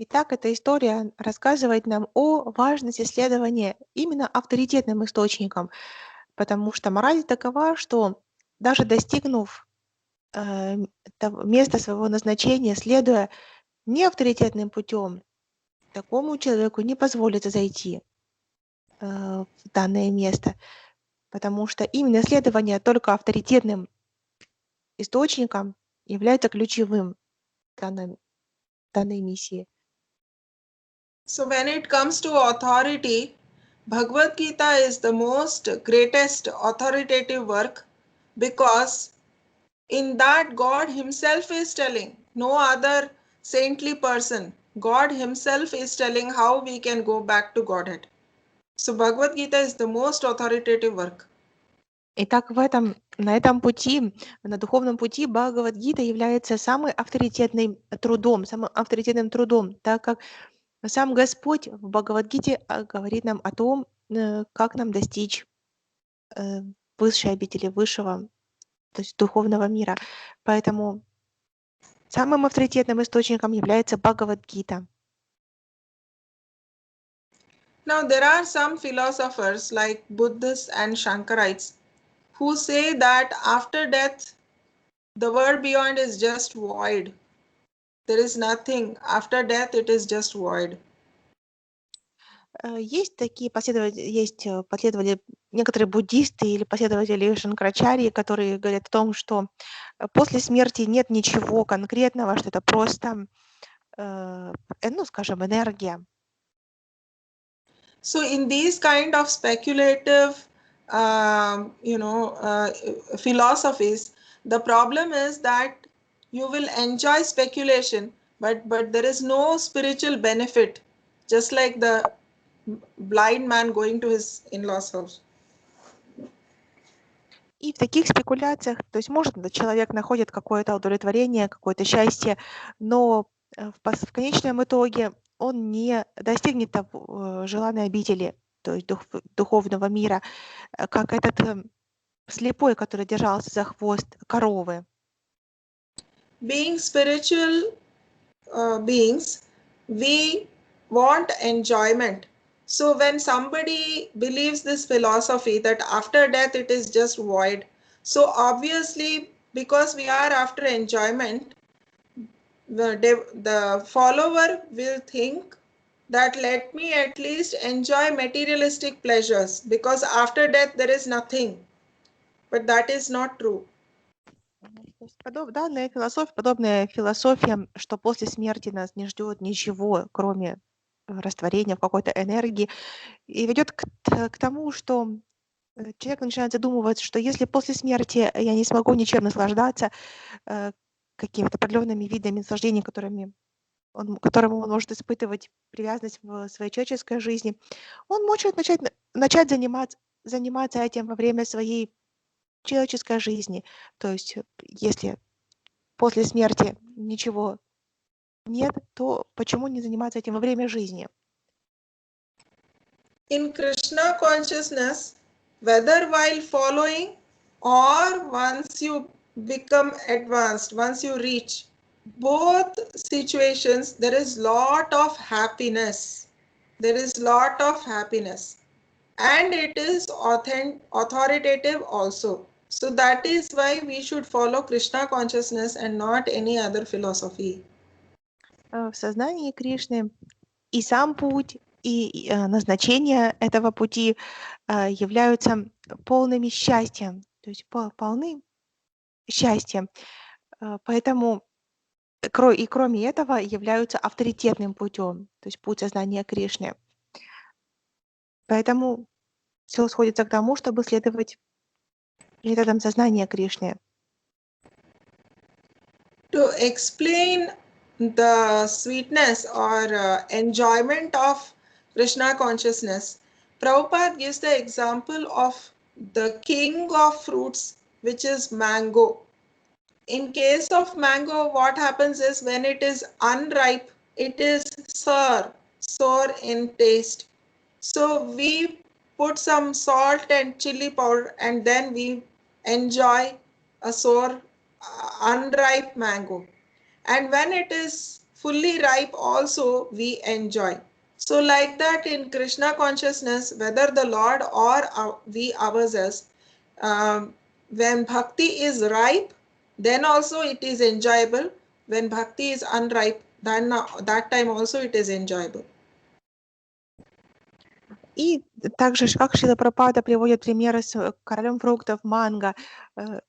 Итак, эта история рассказывает нам о важности следования именно авторитетным источникам, потому что мораль такова, что даже достигнув места своего назначения, следуя неавторитетным путем, такому человеку не позволится зайти в данное место, потому что именно следование только авторитетным источникам является ключевым в данной миссии. So when it comes to authority, Bhagavad Gita is the most greatest authoritative work because in that God himself is telling, no other saintly person, God himself is telling how we can go back to Godhead. So Bhagavad Gita is the most authoritative work. Итак, на этом пути, на духовном пути Бхагавад-гита является самым авторитетным трудом, так как сам Господь в Бхагавад-гите говорит нам о том, как нам достичь высшей обители, высшего, то есть духовного мира. Поэтому самым авторитетным источником является Бхагавад-гита. Now there are some philosophers like Buddhists and Shankarites who say that after death the world beyond is just void. There is nothing. After death it is just void. Есть последователи, некоторые буддисты или последователи Шанкарачарьи, которые говорят о том, что после смерти нет ничего конкретного, что это просто, скажем, энергия. So in these kind of speculative, philosophies, the problem is that you will enjoy speculation, but there is no spiritual benefit, just like the blind man going to his in-laws house. И в таких спекуляциях, то есть, может, человек находит какое-то удовлетворение, какое-то счастье, но в конечном итоге он не достигнет желанной обители, то есть духовного мира, как этот слепой, который держался за хвост коровы. Being spiritual beings, we want enjoyment. So when somebody believes this philosophy that after death it is just void, so obviously because we are after enjoyment, the follower will think that let me at least enjoy materialistic pleasures because after death there is nothing. But that is not true. Подобная философия, что после смерти нас не ждет ничего, кроме растворения в какой-то энергии, и ведет к тому, что человек начинает задумываться, что если после смерти я не смогу ничем наслаждаться, какими-то определенными видами наслаждений, которым он может испытывать привязанность в своей человеческой жизни, он может начать заниматься этим во время своей человеческой жизни. То есть, если после смерти ничего нет, то почему не заниматься этим во время жизни? In Krishna consciousness, whether while following or once you become advanced, once you reach, both situations there is lot of happiness. There is lot of happiness. And it is authoritative also. So that is why we should follow Krishna consciousness and not any other philosophy. В сознании Кришны и сам путь, и назначение этого пути являются полными счастьем, то есть полны счастьем. Поэтому и кроме этого являются авторитетным путем, то есть путь сознания Кришны. Поэтому все сходится к тому, чтобы следовать методам сознания Кришны. To explain the sweetness or enjoyment of Krishna consciousness, Prabhupada gives the example of the king of fruits, which is mango. In case of mango, what happens is when it is unripe, it is sour in taste. So we put some salt and chili powder and then we enjoy a sour unripe mango. And when it is fully ripe also we enjoy. So like that in Krishna consciousness, whether the Lord or we ourselves, when bhakti is ripe, then also it is enjoyable. When bhakti is unripe, then that time also it is enjoyable. И также, как Шрила Прабхупада приводит примеры с королем фруктов манго,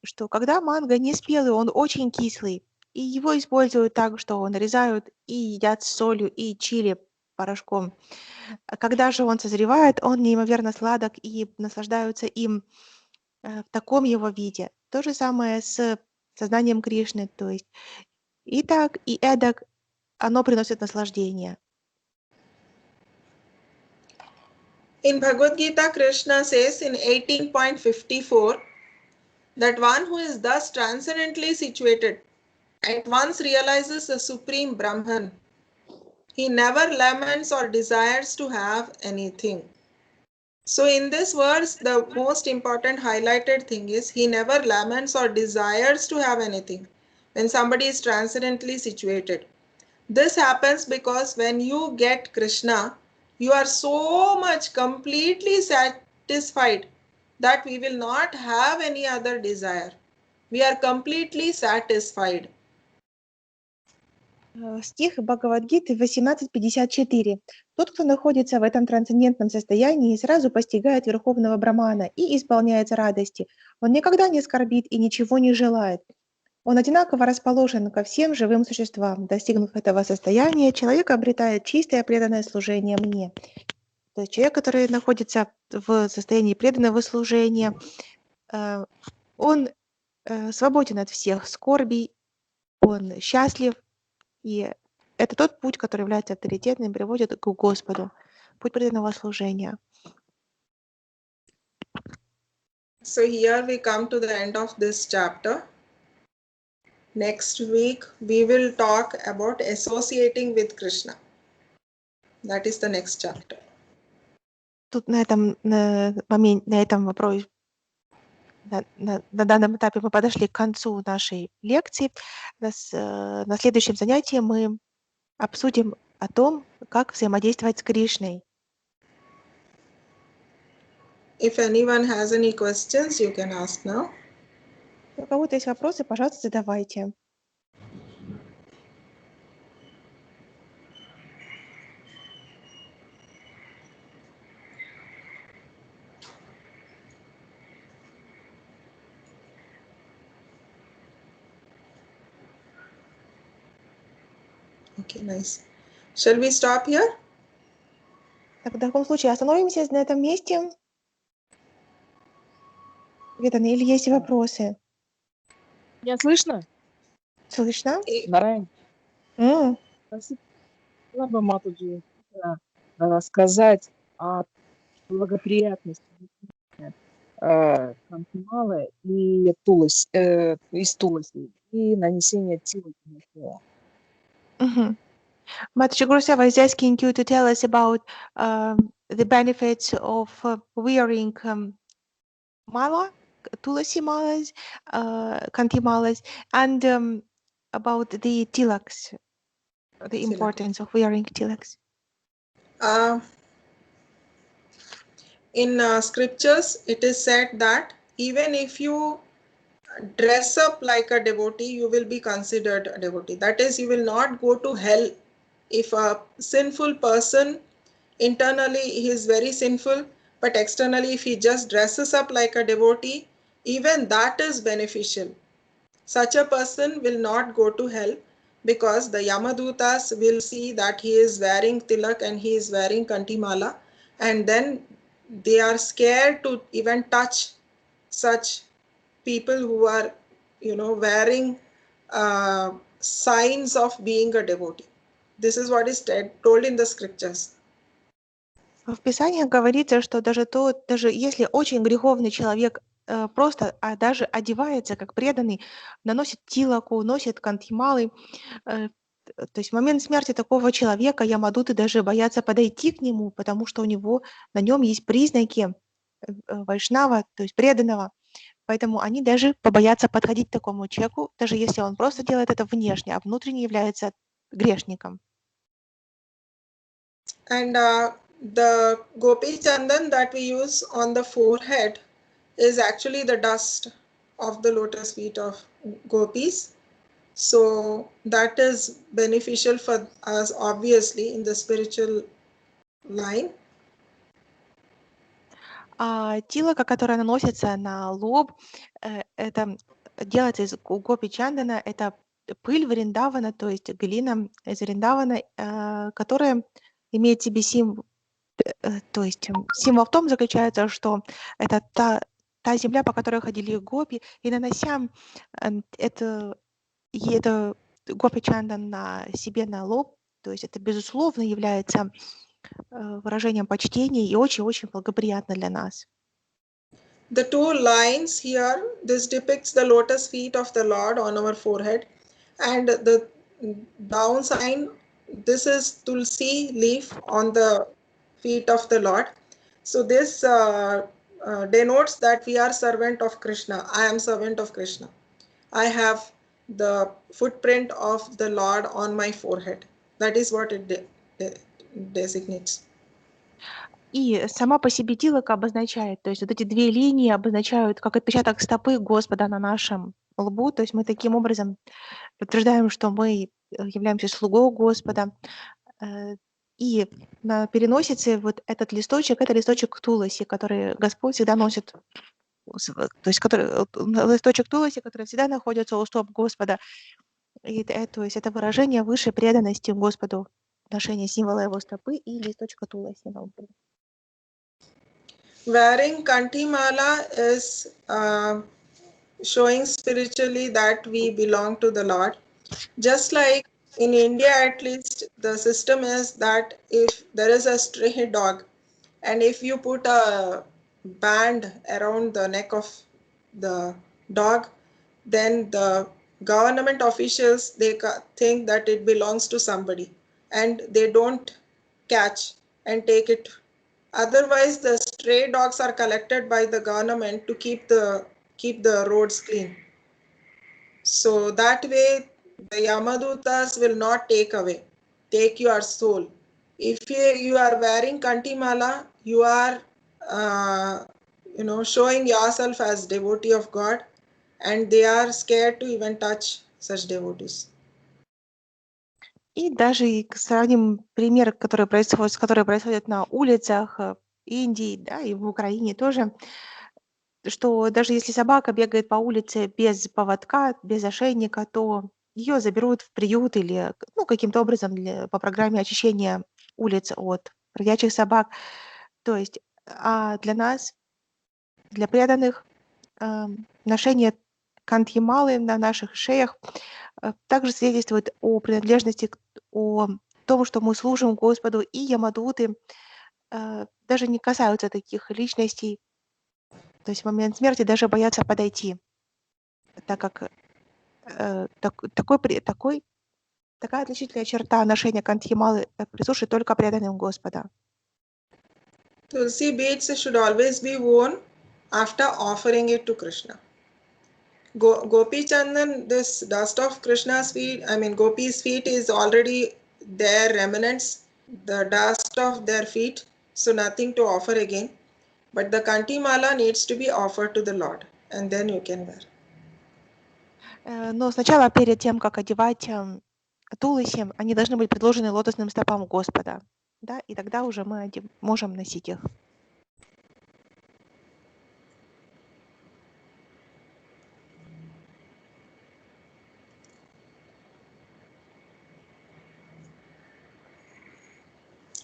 что когда манго не спелый, он очень кислый, и его используют так, что нарезают и едят с солью и чили порошком. А когда же он созревает, он неимоверно сладок, и наслаждаются им в таком его виде. То же самое с сознанием Кришны, то есть и так, и эдак оно приносит наслаждение. In Bhagavad Gita, Krishna says in 18.54 that one who is thus transcendently situated at once realizes the supreme Brahman. He never laments or desires to have anything. So in this verse, the most important highlighted thing is he never laments or desires to have anything when somebody is transcendently situated. This happens because when you get Krishna, you are so much completely satisfied that we will not have any other desire. We are completely satisfied. Стих Бхагавад-гиты 18.54. Тот, кто находится в этом трансцендентном состоянии, сразу постигает Верховного Брамана и исполняется радости. Он никогда не скорбит и ничего не желает. Он одинаково расположен ко всем живым существам. Достигнув этого состояния, человек обретает чистое преданное служение мне. То есть человек, который находится в состоянии преданного служения, он свободен от всех скорбей, он счастлив, и это тот путь, который является авторитетным, приводит к Господу, путь преданного служения. So here we come to the end of this chapter. Next week we will talk about associating with Krishna. That is the next chapter. Тут на этом вопросе, на данном этапе мы подошли к концу нашей лекции. На следующем занятии мы обсудим о том, как взаимодействовать с Кришной. If anyone has any questions, you can ask now. У кого-то есть вопросы, пожалуйста, задавайте. Okay, nice. Shall we stop here? Так, в таком случае остановимся на этом месте. Веданы, или есть вопросы? Меня слышно? Слышно? Нарайн. Спасибо. Могла бы Матуджи рассказать о благоприятности Кантмала и Туласи, из Туласи и нанесения тилы на тело. Mataji Guruseva is asking you to tell us about the benefits of wearing mala, tulasi malas, kanti malas, and about the tilaks, the importance of wearing tilaks. In scriptures, it is said that even if you dress up like a devotee, you will be considered a devotee. That is, you will not go to hell. If a sinful person, internally he is very sinful, but externally if he just dresses up like a devotee, even that is beneficial. Such a person will not go to hell because the Yamadutas will see that he is wearing tilak and he is wearing kantimala, and then they are scared to even touch such people who are, wearing signs of being a devotee. This is what is told in the scriptures. В Писании говорится, что даже если очень греховный человек просто даже одевается как преданный, наносит тилаку, носит кантималы, то есть в момент смерти такого человека ямадуты даже боятся подойти к нему, потому что на нем есть признаки вайшнава, то есть преданного. Поэтому они даже побоятся подходить к такому человеку, даже если он просто делает это внешне, а внутренне является грешником. And the gopi chandan that we use on the forehead is actually the dust of the lotus feet of gopis. So that is beneficial for us, obviously, in the spiritual line. А тилака, которая наносится на лоб, это делается из гопи чандана, это пыль Вриндавана, то есть глина из Вриндавана, которая имеет в себе символ, то есть символ в том заключается, что это та земля, по которой ходили гопи, и нанося это гопи чандан на себе на лоб, то есть это безусловно является выражением почтения и очень-очень благоприятно для нас. The two lines here, this depicts the lotus feet of the Lord on our forehead, and the down sign, this is Tulsi leaf on the feet of the Lord. So this denotes that we are servant of Krishna. I am servant of Krishna. I have the footprint of the Lord on my forehead. That is what it designates. И сама по себе тилака обозначает, то есть вот эти две линии обозначают как отпечаток стопы Господа на нашем лбу, то есть мы таким образом подтверждаем, что мы являемся слугой Господа. И на переносице вот этот листочек, это листочек туласи, который Господь всегда носит, то есть листочек туласи, который всегда находится у стоп Господа. И то есть это выражение высшей преданности Господу, ношение символа его стопы и листочка туласи на лбу. Wearing kantimala is showing spiritually that we belong to the Lord. Just like in India, at least, the system is that if there is a stray dog, and if you put a band around the neck of the dog, then the government officials, they think that it belongs to somebody, and they don't catch and take it. Otherwise, the stray dogs are collected by the government to keep the roads clean. So that way, the Yamadutas will not take your soul. If you are wearing kantimala, you are showing yourself as devotee of God, and they are scared to even touch such devotees. И даже и сравним пример, которые происходят на улицах Индии, да, и в Украине тоже, что даже если собака бегает по улице без поводка, без ошейника, то ее заберут в приют или каким-то образом по программе очищения улиц от бродячих собак. То есть для нас, для преданных, ношение кантхималы на наших шеях также свидетельствует о принадлежности, о том, что мы служим Господу, и ямадуты даже не касаются таких личностей, то есть в момент смерти даже боятся подойти, так как такая отличительная черта ношения кантхималы присуща только преданным Господа. Tulsi beads should always be worn after offering it to Krishna. Gopi Chandan, this dust of Krishna's feet, Gopi's feet is already their remnants, the dust of their feet, so nothing to offer again. But the Kantimala needs to be offered to the Lord, and then you can wear. Но сначала, перед тем, как одевать туласи, они должны быть предложены лотосным стопам Господа, да, и тогда уже мы можем носить их.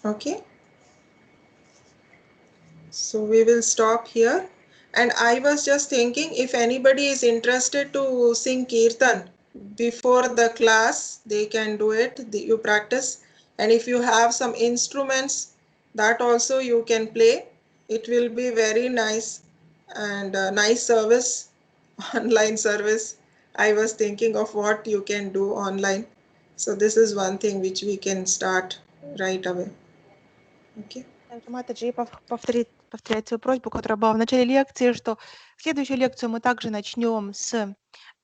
Okay, so we will stop here. And I was just thinking, if anybody is interested to sing Kirtan before the class, they can do it, you practice. And if you have some instruments, that also you can play. It will be very nice and nice service, online service. I was thinking of what you can do online. So this is one thing which we can start right away. Okay. Матаджи повторяет свою просьбу, которая была в начале лекции, что следующую лекцию мы также начнем с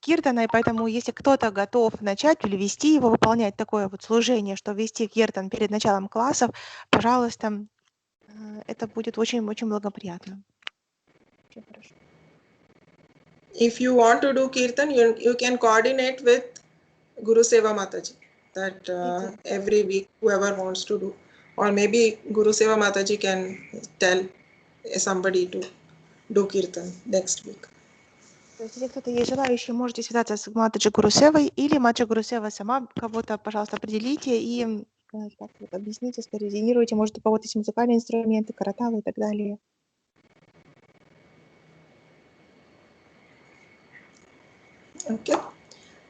киртана, и поэтому если кто-то готов начать или вести его, выполнять такое вот служение, что вести киртан перед началом классов, пожалуйста, это будет очень-очень благоприятно. Очень хорошо. If you want to do kirtan, you can coordinate with Guru Seva Mataji. That every week, whoever wants to do, or maybe Guru Seva Mataji can tell somebody to do kirtan next week. То есть, если кто-то есть желающий, можете связаться с Матаджи Гурусевой или Матаджи Гурусева сама кого-то, пожалуйста, определите и так вот объясните, скоординируйте, может, у кого-то есть музыкальные инструменты, караталы и так далее. Okay.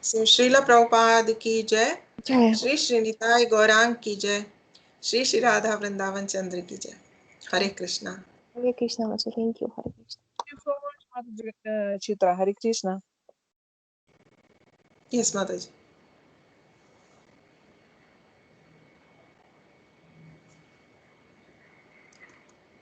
So Srila Prabhupada ki jai, Jai. Shri Srinivai Gaurang ki jai, Shri Shri Radha Vrindavan Chandra ki jai. Hare Krishna. Hare Krishna, Master. Thank you. Hare Krishna. Thank you so much, Mataji Chitra. Hare Krishna. Yes, Mataji.